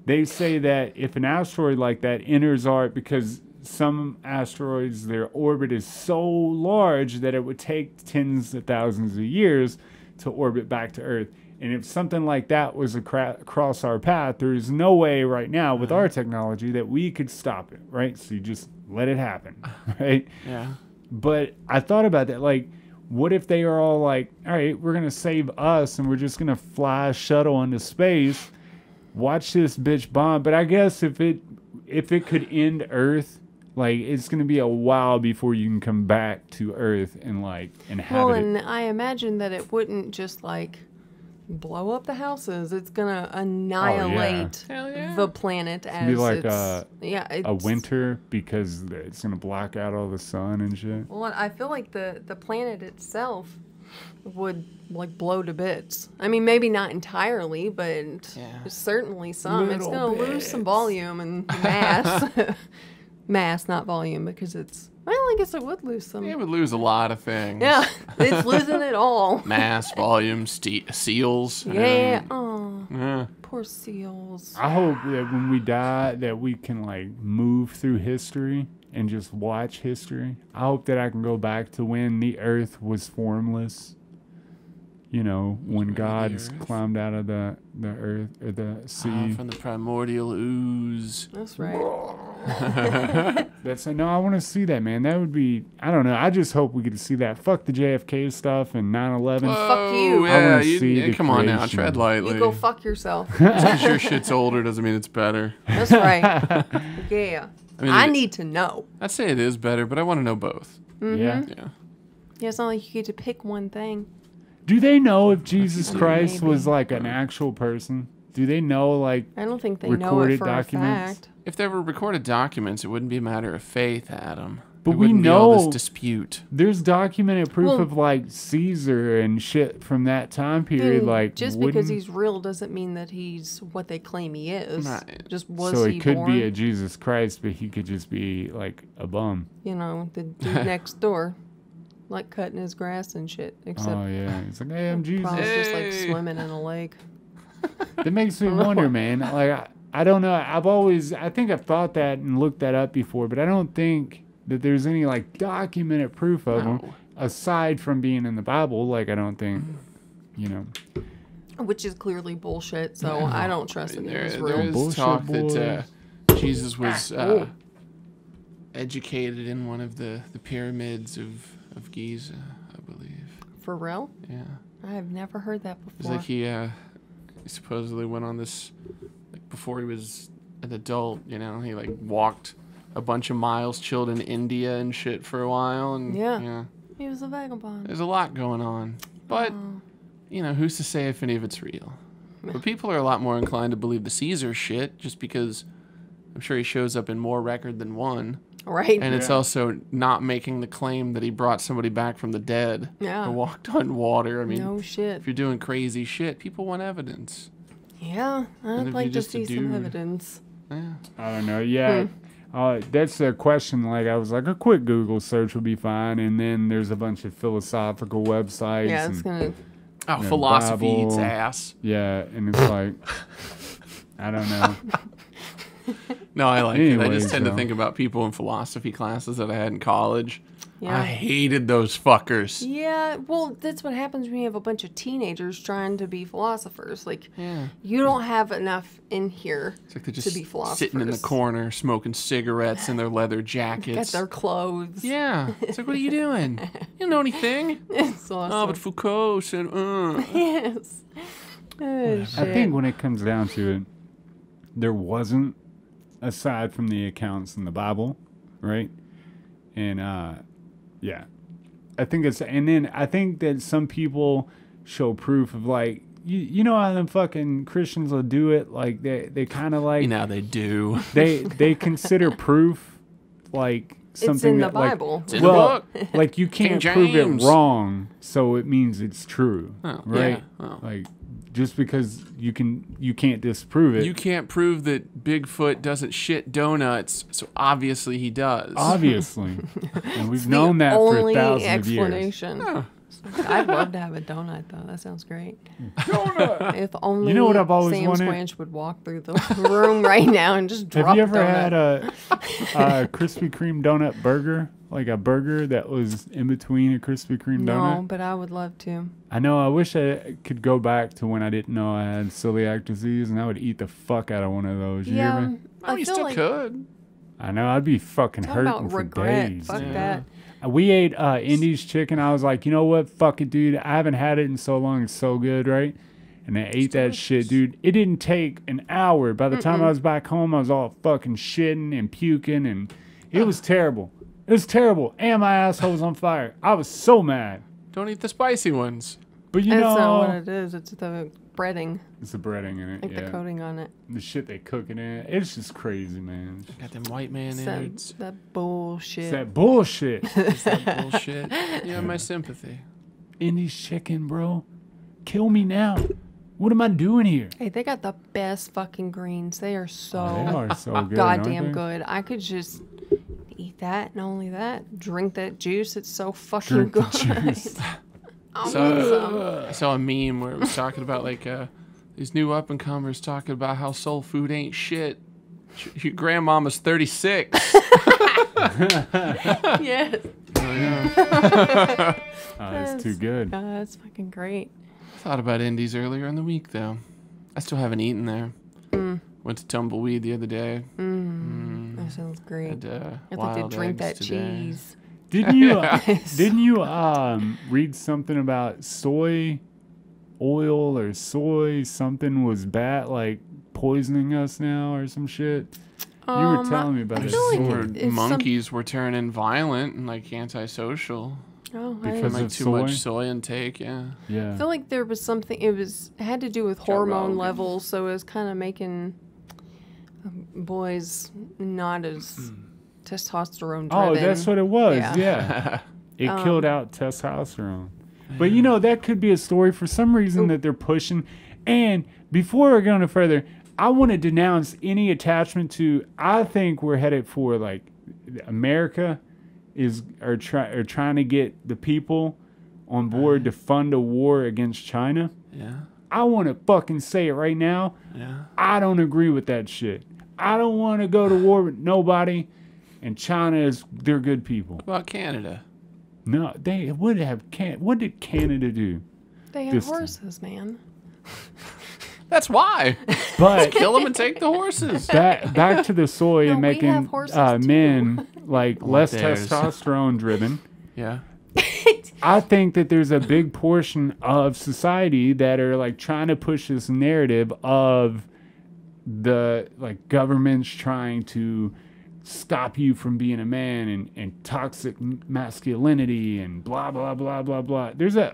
they say that if an asteroid like that enters our, because some asteroids, their orbit is so large that it would take tens of thousands of years to orbit back to Earth. And if something like that was across our path, there's no way right now with our technology that we could stop it, right? So you just let it happen, right? Yeah. But I thought about that, like, what if they are all like, all right, we're going to save us and we're just going to fly a shuttle into space, watch this bitch bomb. But I guess if it could end Earth, like, it's going to be a while before you can come back to Earth and, like, inhabit Well, it. and I imagine that it wouldn't just like blow up the houses. It's gonna annihilate Hell yeah. the planet as be like it's a it's, winter because it's going to block out all the sun and shit. Well, I feel like the planet itself would like blow to bits. I mean, maybe not entirely, but Yeah. certainly some. It's Little gonna lose some bits. volume and mass. Mass, not volume, because it's. Well, I guess it would lose some. It would lose a lot of things. Yeah, it's losing it all. Mass, volume, seals. Yeah. Oh, Yeah. poor seals. I hope that when we die that we can like move through history and just watch history. I hope that I can go back to when the earth was formless. When God earth? climbed out of the earth or the sea. From the primordial ooze. That's right. No, I want to see that, man. That would be, I don't know. I just hope we get to see that. Fuck the JFK stuff and 9/11. Fuck you. I Yeah, wanna see the come on now, creation. tread lightly. You go fuck yourself. Just 'cause your shit's older doesn't mean it's better. That's right. Yeah. mean, I it- need to know. I'd say it is better, but I want to know both. Yeah. Yeah. Yeah, it's not like you get to pick one thing. Do they know if Jesus Christ Maybe. was like an actual person? Do they know like I don't think they know it Recorded for documents? a fact. If there were recorded documents, it wouldn't be a matter of faith, Adam. But There we wouldn't be all this know- dispute. there's documented proof Well- of like Caesar and shit from that time period? Then Like just because wouldn't- he's real doesn't mean that he's what they claim he is. Right. Just was so he it could born? be a Jesus Christ, but he could just be like a bum. The dude next door, like cutting his grass and shit. Except Oh yeah, he's like, hey, I'm Jesus. probably just like Hey. swimming in a lake. That makes me wonder, man. Like I don't know. I think I've thought that and looked that up before, but I don't think that there's any like documented proof of him No. aside from being in the Bible. Like I don't think, Which is clearly bullshit, so I don't trust it There as is real. Bullshit talk that Jesus was Oh. educated in one of the pyramids of Giza, I believe. For real? Yeah. I have never heard that It's before. like he supposedly went on this, like before he was an adult, he like walked a bunch of miles, chilled in India and shit for a while, and Yeah. He was a vagabond. there's a lot going on. But, who's to say if any of it's real? But people are a lot more inclined to believe the Caesar shit just because I'm sure he shows up in more record than one. Right. And it's also not making the claim that he brought somebody back from the dead. Yeah. Or walked on water. I mean, No shit. if you're doing crazy shit, people want evidence. Yeah, And I'd if like you're to just a see some dude- evidence. Yeah. I don't know. Yeah. That's a question. Like, I was like, a quick Google search will be fine. And then there's a bunch of philosophical websites. Yeah, it's and, gonna. Oh, Yeah, philosophy eats Bible. ass. yeah, and it's like, I don't know. No, I like it. I Anyways, just tend to though. think about people in philosophy classes that I had in college. Yeah. I hated those fuckers. Yeah, well, that's what happens when you have a bunch of teenagers trying to be philosophers. Like, Yeah. you don't have enough in here It's like they're to just be philosophers. sitting in the corner smoking cigarettes in their leather Got jackets. their clothes. Yeah. It's like, what are you doing? You don't know anything. It's awesome. Oh, but Foucault said, Yes. Oh, I shit. think when it comes down to it, there wasn't, aside from the accounts in the Bible, right? And yeah, I think it's, and then I think that some people show proof of like, you know how them fucking Christians will do it, like they kind of like You know, they do. they consider proof like something it's in the that, like, Bible. It's in the well, book. like you King can't prove it James. wrong, so it means it's true, Oh, right? yeah. Oh. Like just because you can't disprove it. You can't prove that Bigfoot doesn't shit donuts, so obviously he does. Obviously, and we've It's known the that for only thousands of years. explanation. Oh. I'd love to have a donut, though. That sounds great. Donut. If only You know what I've always Sam wanted? Squanch would walk through the room right now and just drop Have you a ever donut. had a Krispy Kreme donut burger? Like a burger that was in between a Krispy Kreme No, donut? but I would love to. I know. I wish I could go back to when I didn't know I had celiac disease, and I would eat the fuck out of one of those. You hear me? Oh, you feel still like could. I know. I'd be fucking talk hurting about for regret. days. Fuck Yeah. that. We ate Indi's chicken. I was like, you know what? Fuck it, dude. I haven't had it in so long. It's so good, right? And I ate that shit, dude. It didn't take an hour. By the time I was back home, I was all fucking shitting and puking, and it was terrible. It was terrible. And my asshole was on fire. I was so mad. Don't eat the spicy ones. But you That's know, not what it is. It's the breading, it's the breading in it. like Yeah. the coating on it. The shit they cook it in. It's just crazy, man. Got them white man It's innards. that bullshit. It's that bullshit. It's that bullshit. You have my sympathy. Indi's chicken, bro. Kill me now. What am I doing here? Hey, they got the best fucking greens. They are so They are so good. goddamn aren't they? good. I could just eat that, and only that. Drink that juice. It's so fucking Drink the good. juice. So I saw a meme where it was talking about like these new up and comers talking about how soul food ain't shit. Your grandmama's 36. Yes. Oh, it's too good. That's fucking great. Thought about Indies earlier in the week though. I still haven't eaten there. Went to Tumbleweed the other day. That sounds great. Had I'd like to wild drink that eggs today. cheese. Didn't you read something about soy oil or soy something was bad, like poisoning us now or some shit? You were telling me about I it. feel like Where it's monkeys were turning violent and like antisocial. Oh, Because I From like of too soy? much soy intake, yeah. Yeah. feel like there was something. It had to do with hormone Rogan. levels, so it was kind of making boys not as testosterone driven. Oh, that's what it was. Yeah. Yeah. It killed out testosterone. But you know, that could be a story for some reason that they're pushing. And before we're going further, I want to denounce any attachment to, I think we're headed for like America are trying to get the people on board to fund a war against China. Yeah. I want to fucking say it right now. Yeah. I don't agree with that shit. I don't want to go to war with nobody. And China they're good people. What about Canada? No, they would have what did Canada do? They have this time. horses, man. That's why. But Kill them and take the horses. back to the soy No, and we have making horses too. men like less theirs. testosterone driven. Yeah. I think that there's a big portion of society that are like trying to push this narrative of the like governments trying to stop you from being a man and toxic masculinity and blah blah blah blah blah.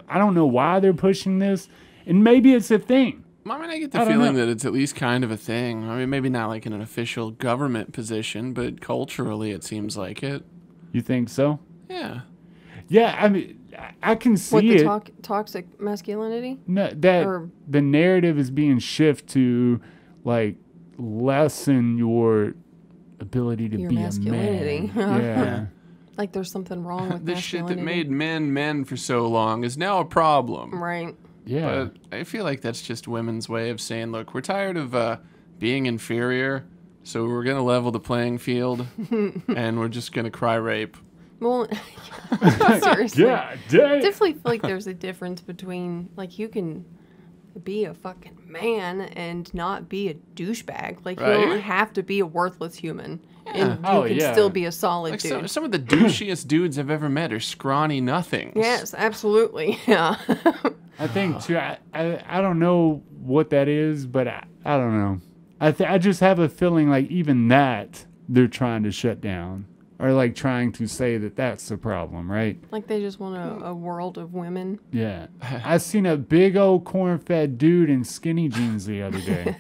I don't know why they're pushing this, and maybe it's a thing. I mean, I get the I don't feeling know. that it's at least kind of a thing. I mean, maybe not like in an official government position, but culturally it seems like it. You think so? Yeah. Yeah, I mean, I can see What, the it. toxic masculinity? No, that or- the narrative is being shifted to like lessen your ability to Your be masculinity. a man. Yeah. Like there's something wrong with The shit that masculinity. made men for so long is now a problem. Right. Yeah. But I feel like that's just women's way of saying, look, we're tired of being inferior, so we're going to level the playing field, and we're just going to cry rape. Well, seriously. Yeah, dang. Definitely feel like there's a difference between, like, you can be a fucking man and not be a douchebag. Like, you Right? don't have to be a worthless human. And you Oh, can yeah. still be a solid Like dude. some of the douchiest dudes I've ever met are scrawny nothings. Yes, absolutely. Yeah. I think too. I don't know what that is, but I don't know. I just have a feeling like even that they're trying to shut down, or like trying to say that that's the problem, right? Like they just want a world of women. Yeah. I seen a big old corn-fed dude in skinny jeans the other day.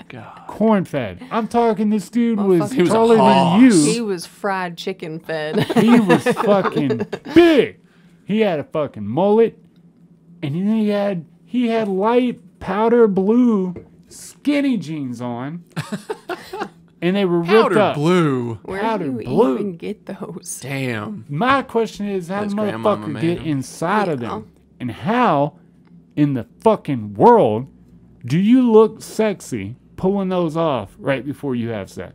God. Corn-fed. I'm talking. This dude was He was a taller than hoss. you. He was fried chicken fed. He was fucking big. He had a fucking mullet, and then he had light powder blue skinny jeans on, and they were ripped Powder up. blue. Where Powder do you blue. even get those? Damn. My question is, how That's the Grandmama motherfucker made get 'em. inside of Yeah. them, and how in the fucking world do you look sexy pulling those off right before you have sex?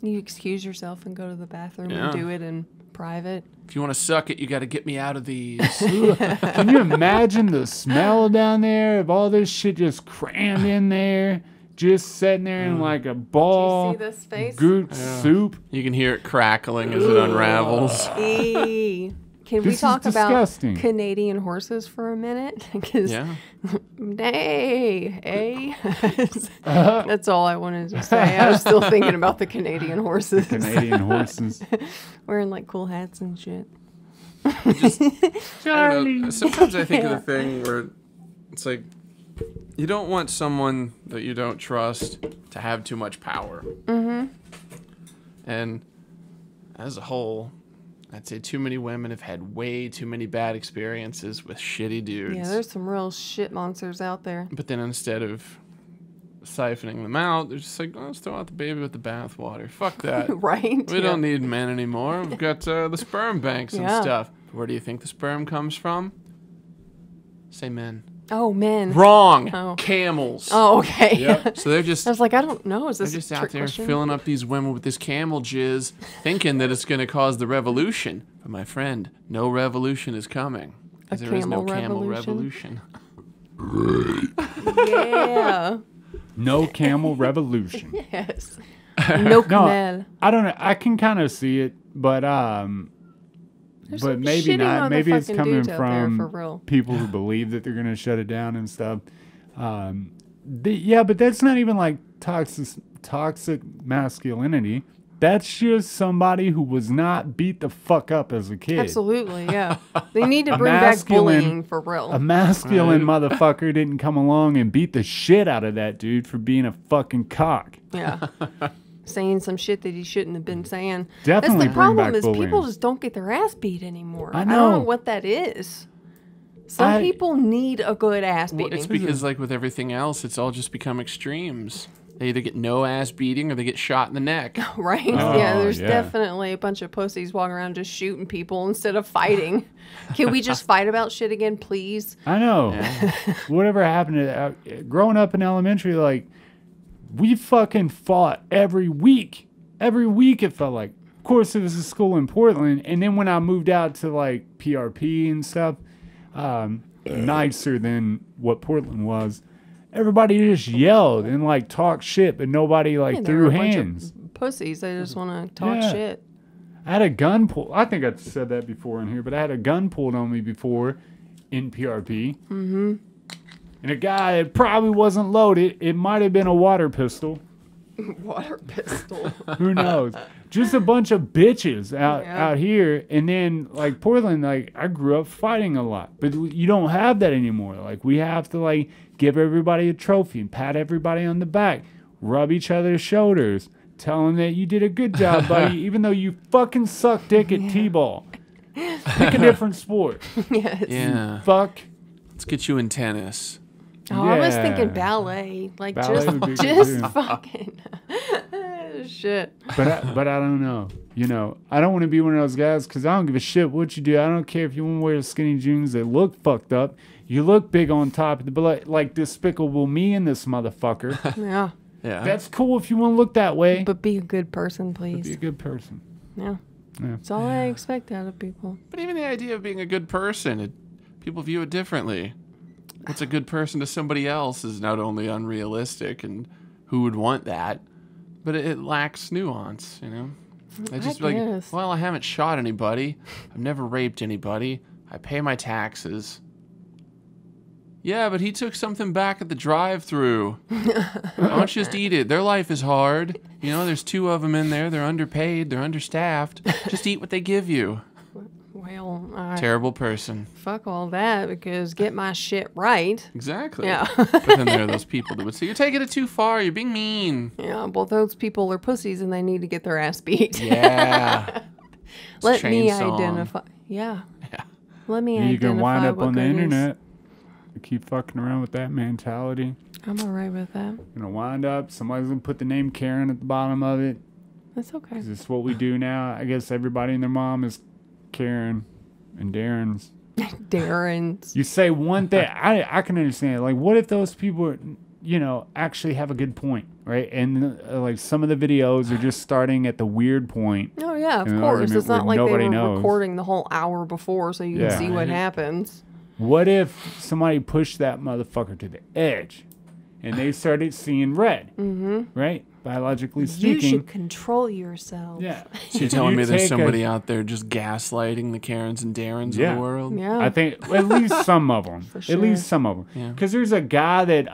You excuse yourself and go to the bathroom Yeah. and do it in private. If you want to suck it, you got to get me out of these. Can you imagine the smell down there of all this shit just crammed in there, just sitting there in like a ball, Do you see this face? goot soup? You can hear it crackling as it unravels. Eee. Can we This is talk about disgusting. Canadian horses for a minute? Because Yeah. That's all I wanted to say. I was still thinking about the Canadian horses. Canadian horses. Wearing like cool hats and shit. I don't know. Sometimes I think of the thing where it's like you don't want someone that you don't trust to have too much power. Mm-hmm. And as a whole, I'd say too many women have had way too many bad experiences with shitty dudes. Yeah, there's some real shit monsters out there. But then instead of siphoning them out, they're just like, oh, let's throw out the baby with the bathwater. Fuck that. Right? We don't need men anymore. We've got the sperm banks and Yeah. stuff. Where do you think the sperm comes from? Say men. Oh, men. Wrong. Oh. Camels. Oh, okay. Yep. So they're just I was like, I don't know. Is they're this just a out trick there question? filling up these women with this camel jizz, thinking that it's going to cause the revolution. But my friend, no revolution is coming. 'Cause there is no camel camel revolution? revolution. Yeah. No camel revolution. Yes. No camel. I don't know. I can kind of see it, but There's but some maybe shitty not. Maybe it's motherfucking coming dudes out there, for from real. people who believe that they're going to shut it down and stuff. Yeah, but that's not even like toxic masculinity. That's just somebody who was not beat the fuck up as a kid. Absolutely, yeah. They need to A bring back masculine- bullying for real. A masculine motherfucker didn't come along and beat the shit out of that dude for being a fucking cock. Yeah. Saying some shit that he shouldn't have been saying. Definitely That's bring the problem back is bullying. people just don't get their ass beat anymore. I don't know. know what that is. Some people need a good ass Well, beating. it's because, like with everything else, it's all just become extremes. They either get no ass beating or they get shot in the neck. Right? Oh, Yeah, there's yeah. definitely a bunch of pussies walking around just shooting people instead of fighting. Can we just fight about shit again, please? I know. Whatever happened to growing up in elementary, like we fucking fought every week. Every week it felt like. Of course, it was a school in Portland, and then when I moved out to like PRP and stuff, nicer than what Portland was. Everybody just yelled and like talked shit, but nobody like Yeah, threw they're a bunch of hands. pussies. They just want to talk Yeah. shit. I had a gun pulled. I think I said that before in here, but I had a gun pulled on me before in PRP. Mm-hmm. And a guy, it probably wasn't loaded. It might have been a water pistol. Water pistol. Who knows? Just a bunch of bitches out here. And then, like, Portland, like, I grew up fighting a lot. But you don't have that anymore. Like, we have to, like, give everybody a trophy and pat everybody on the back. Rub each other's shoulders. Tell them that you did a good job, buddy, even though you fucking suck dick at T-ball. Pick a different sport. Yes. Yeah. Fuck. Let's get you in tennis. Oh, I was Yeah. thinking ballet. Like, Ballet would be good, just too. fucking shit. But I don't know. You know, I don't want to be one of those guys because I don't give a shit what you do. I don't care if you want to wear skinny jeans that look fucked up. You look big on top, but like Despicable Me and this motherfucker. Yeah. Yeah. That's cool if you want to look that way. But be a good person, please. Be a good person. Yeah. Yeah. That's all I expect out of people. But even the idea of being a good person, people view it differently. What's a good person to somebody else is not only unrealistic, and who would want that, but it lacks nuance, you know? I just like, guess. well, I haven't shot anybody. I've never raped anybody. I pay my taxes. Yeah, but he took something back at the drive-thru. Why don't you just eat it? Their life is hard. You know, there's 2 of them in there. They're underpaid. They're understaffed. Just eat what they give you. Well, Terrible person. fuck all that because get my shit right. Exactly. Yeah. But then there are those people that would say, you're taking it too far. You're being mean. Yeah, well, those people are pussies and they need to get their ass beat. Yeah. Let me Chain song. identify. Yeah. Yeah. Let me You identify can wind up what on the good is. internet. You keep fucking around with that mentality. I'm all right with that. You're gonna wind up. Somebody's gonna put the name Karen at the bottom of it. That's okay. 'Cause it's what we do now. I guess everybody and their mom is Karen and Darren's. Darren's. You say one thing, I can understand. Like, what if those people, you know, actually have a good point, right? And like some of the videos are just starting at the weird point. Oh, yeah, of in an course. argument It's not where like they nobody were knows. recording the whole hour before so you Yeah. can see what Right. happens. What if somebody pushed that motherfucker to the edge and they started seeing red, right? Biologically You speaking. should control yourself. Yeah. So you're telling me there's somebody out there just gaslighting the Karens and Darrens of Yeah. the world? Yeah. I think at least some of them. sure. At least some of them. Yeah. Because there's a guy that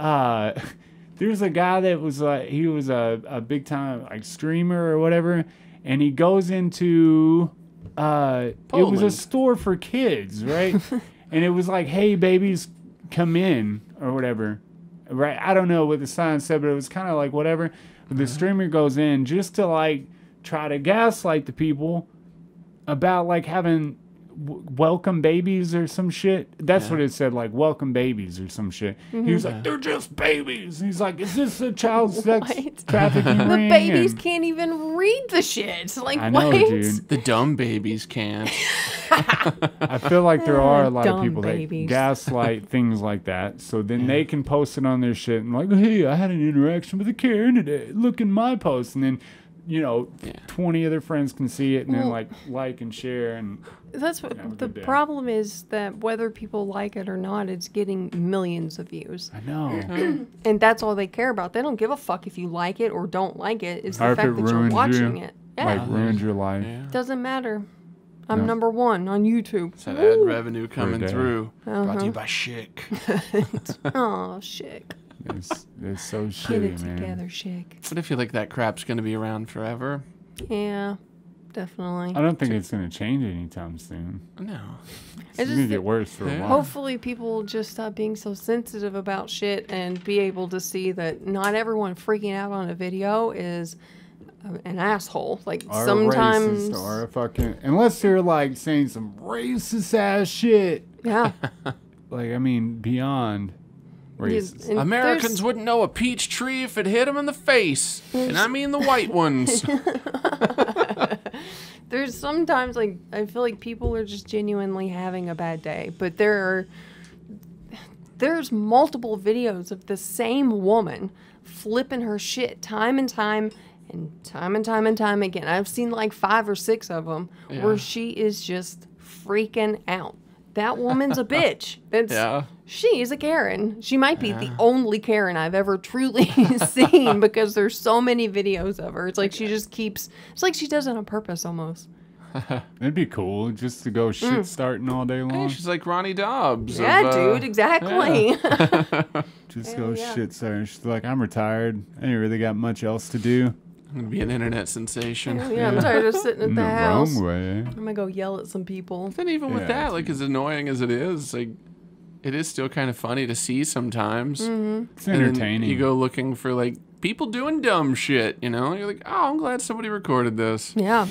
was like, he was a big time like streamer or whatever, and he goes into it was a Poland. store for kids, right? And it was like, hey babies, come in or whatever. Right? I don't know what the sign said, but it was kind of like whatever. But the streamer goes in just to like try to gaslight the people about like having welcome babies or some shit. That's what it said, like welcome babies or some shit. He was like, they're just babies. He's like, is this a child sex What? trafficking The ring? babies And can't even read the shit. Like, I know, what? dude. The dumb babies can't. I feel like there are a lot of Dumb people babies. that gaslight things like that. So then they can post it on their shit and like, hey, I had an interaction with a Karen today. Look in my post. And then, you know, 20 other friends can see it and then Well- like and share. And That's what Yeah, the good day. problem is, that whether people like it or not, it's getting millions of views. I know. And that's all they care about. They don't give a fuck if you like it or don't like it. It's Or the if fact it that you're ruins watching you. it. Yeah. Like ruined your life. Yeah. Doesn't matter. I'm No. number 1 on YouTube. It's that ad revenue coming day. through. Brought to you by Schick. Oh, shit. It's so Get it shitty, man. together, Shake. But I feel like that crap's going to be around forever. Yeah, definitely. I don't think it's going to change anytime soon. No. It's just going to get worse for a Yeah. while. Hopefully people will just stop being so sensitive about shit and be able to see that not everyone freaking out on a video is an asshole. Like, Or sometimes... racist or a fucking... Unless they're like saying some racist ass shit. Yeah. Like, I mean, beyond racist. And Americans there's- wouldn't know a peach tree if it hit them in the face. And I mean the white ones. There's sometimes, like, I feel like people are just genuinely having a bad day, but there's multiple videos of the same woman flipping her shit time and time again. I've seen like 5 or 6 of them where she is just freaking out. That woman's a bitch. Yeah. She is a Karen. She might be the only Karen I've ever truly seen because there's so many videos of her. It's like she just keeps... It's like she does it on purpose almost. It'd be cool just to go shit starting all day Hey, long. she's like Ronnie Dobbs. Yeah, of, dude, exactly. Just Hell go yeah. shit, sir. She's like, I'm retired. I ain't really got much else to do. I'm gonna be an internet sensation. Yeah, I'm tired of sitting at In the the house. wrong way. I'm gonna go yell at some people. Then even with Yeah, that, it's- like as annoying as it is, like it is still kind of funny to see sometimes. It's And then entertaining. you go looking for like people doing dumb shit, you know? You're like, oh, I'm glad somebody recorded this. Yeah.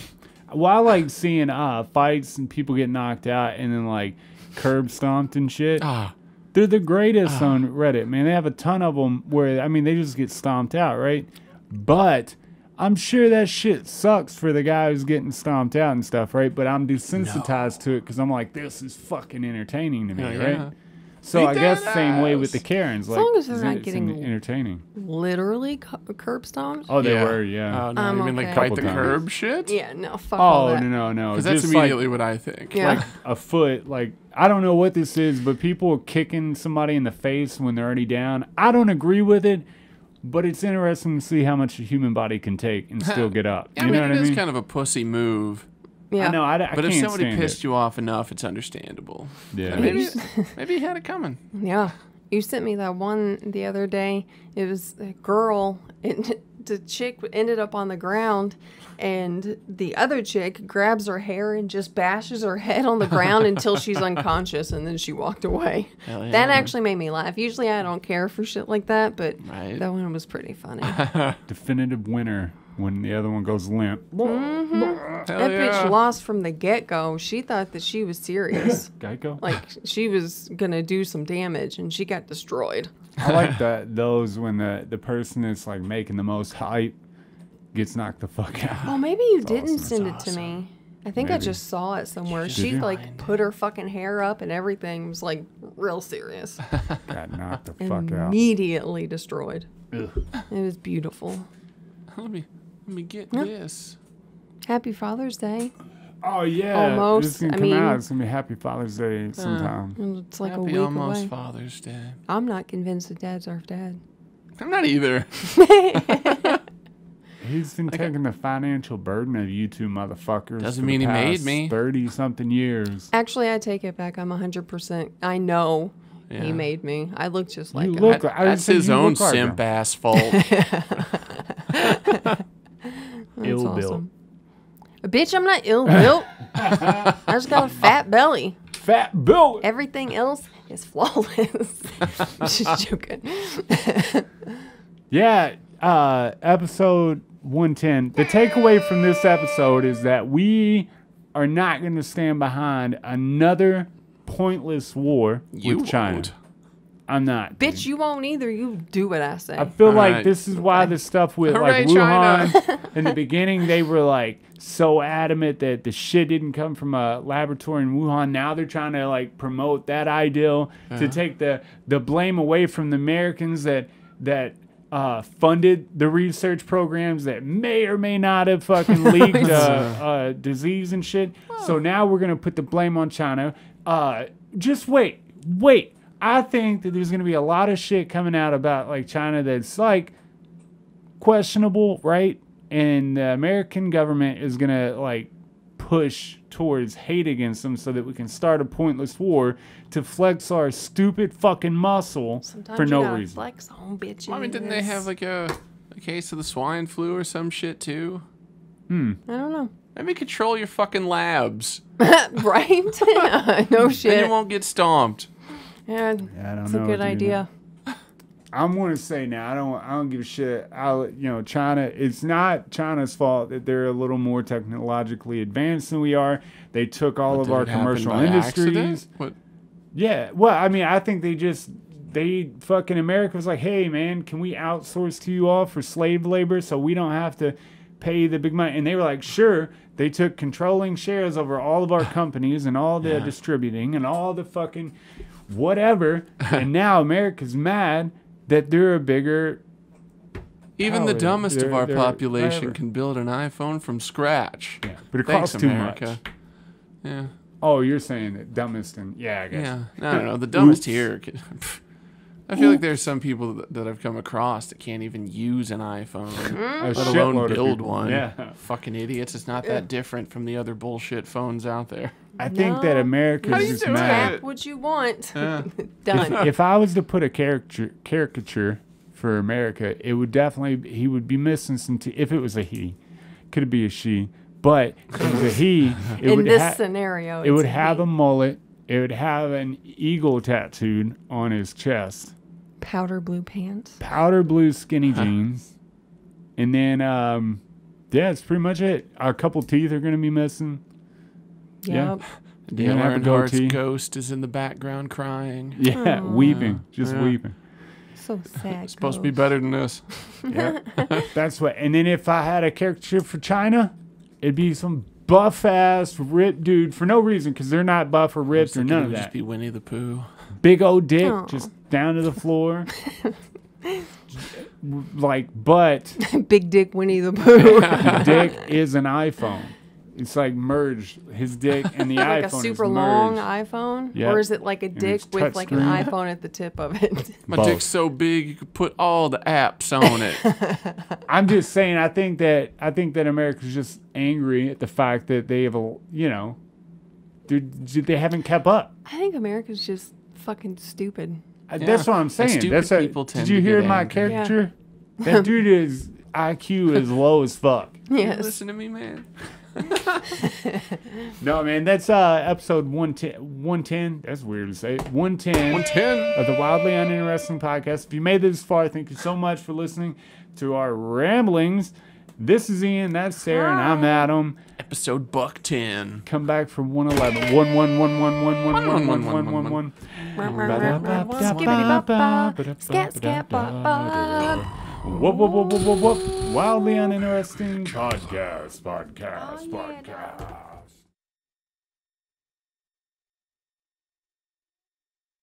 Well, I like seeing fights and people get knocked out and then like curb stomped and shit. Ah, They're the greatest on Reddit, man. They have a ton of them where, I mean, they just get stomped out, right? But I'm sure that shit sucks for the guy who's getting stomped out and stuff, right? But I'm desensitized to it because I'm like, this is fucking entertaining to me, hell right? yeah. So Beat I guess that same way with ass. the Karens. Like, long as they're not it's getting- entertaining. Literally curb stomped. Oh, they Yeah. were, yeah. Oh, no, I'm you mean okay. like bite the Couple curb shit? Yeah, no, fuck all Oh, that. no. Because that's Just immediately like what I think. Yeah. Like, a foot. Like, I don't know what this is, but people are kicking somebody in the face when they're already down. I don't agree with it, but it's interesting to see how much a human body can take and still get up. I You mean, know it what I is mean? kind of a pussy move. Yeah. I know, I But if can't somebody stand pissed it. you off enough, it's understandable. Yeah. Maybe, maybe he had it coming. Yeah. You sent me that one the other day. It was a girl, and the chick ended up on the ground, and the other chick grabs her hair and just bashes her head on the ground until she's unconscious, and then she walked away. Hell That yeah. actually made me laugh. Usually I don't care for shit like that, but Right. that one was pretty funny. Definitive winner when the other one goes limp. Hell That yeah. bitch lost from the get-go. She thought that she was serious. Geico? Like, she was gonna do some damage, and she got destroyed. I like those when the person that's like making the most hype gets knocked the fuck out. Oh, maybe you didn't awesome. send it That's to me. I think I Maybe. just saw it somewhere. Did She you? like put her fucking hair up and everything was like real serious. Got knocked the fuck out. Immediately destroyed. Ugh. It was beautiful. Let me get this. Happy Father's Day. Oh yeah, Almost. It's gonna I come mean- out. It's gonna be Happy Father's Day sometime. It's like a Happy week almost away. Father's Day. I'm not convinced that Dad's our dad. I'm not either. He's been taking the financial burden of you two motherfuckers. Doesn't for mean the he made past me. 30-something years. Actually, I take it back. I'm 100%. I know Yeah. he made me. I look just like You him. look- That- I would that's say his you own look like simp him. ass fault. That's ill-built. awesome. Bitch, I'm not ill-built. I just got a fat belly. Fat Bill. Everything else is flawless. Just joking. Yeah, episode 110. The takeaway from this episode is that we are not going to stand behind another pointless war You with China. won't. I'm not. dude. Bitch, you won't either. You do what I say. I feel All like right. this is why the stuff with like Hooray, China. Wuhan in the beginning, they were like so adamant that the shit didn't come from a laboratory in Wuhan. Now they're trying to like promote that ideal to take the blame away from the Americans that funded the research programs that may or may not have fucking leaked disease and shit. So now we're gonna put the blame on China. Just wait. I think that there's going to be a lot of shit coming out about like China that's like questionable, right? And the American government is going to like push towards hate against them so that we can start a pointless war to flex our stupid fucking muscle Sometimes for you no gotta reason. flex on bitches. I mean, didn't they have like a case of the swine flu or some shit too? I don't know. Maybe control your fucking labs. Right? No Then shit. you won't get stomped. Yeah, I don't it's know. a good dude. idea. I'm gonna say now. I don't give a shit. China. It's not China's fault that they're a little more technologically advanced than we are. They took all of Did our it happen commercial by industries. accident? What? Yeah. Well, I mean, I think they fucking America was like, hey man, can we outsource to you all for slave labor so we don't have to pay the big money? And they were like, sure. They took controlling shares over all of our companies and all the distributing and all the fucking whatever. And now America's mad that they're a bigger. Even the Power. dumbest of our They're- population whatever. can build an iPhone from scratch. Yeah, but it Thanks, costs too America. much. Yeah. Oh, you're saying that dumbest and I guess. Yeah. No. The dumbest Oops. here. I feel like there's some people that I've come across that can't even use an iPhone, A let shitload alone of build people. one. Yeah. Fucking idiots. It's not that different from the other bullshit phones out there. I think that No. America's How do you just do mad. it? Tap what you want. Yeah. Done. If I was to put a caricature for America, it would definitely, he would be missing some teeth. If it was a he, could it be a she? But if it was a he, it In would this scenario, it would it's have me. a mullet. It would have an eagle tattooed on his chest, Powder blue pants. powder blue skinny jeans, and then yeah, it's pretty much it. A couple teeth are gonna be missing. Yeah. Yep. Dale You're gonna have a Earnhardt goatee. ghost is in the background crying. Yeah, weeping, just Yeah. weeping. So sad. It's supposed to be ghost. better than this. Yeah, that's what. And then if I had a caricature for China, it'd be some buff ass ripped dude for no reason, because they're not buff or ripped or Thinking none it of would that. just be Winnie the Pooh. Big old dick, Aw. just down to the floor. Like, but Big Dick Winnie the Pooh. the dick is an iPhone. It's like merged. His dick and the Like iPhone a super is long merged. iPhone? Yep. Or is it like a dick it's with like an touchscreen. iPhone at the tip of it? My Both. dick's so big you could put all the apps on it. I'm just saying. I think that America's just angry at the fact that they have a, they haven't kept up. I think America's just fucking stupid. That's what I'm saying. stupid That's people tend did you to hear get my angry. caricature? That dude is IQ is low as fuck. Yes. Listen to me, man. No, man, that's episode 110. 110. That's weird to say. 110. 110. Of the Wildly Uninteresting podcast. If you made it this far, thank you so much for listening to our ramblings. This is Ian, that's Sarah, and I'm Adam. Episode buck 10. Come back for 111. 11111111111. Scat, scat, bop, bop. Whoop, whoop, whoop, whoop, whoop, whoop. Wildly Uninteresting podcast.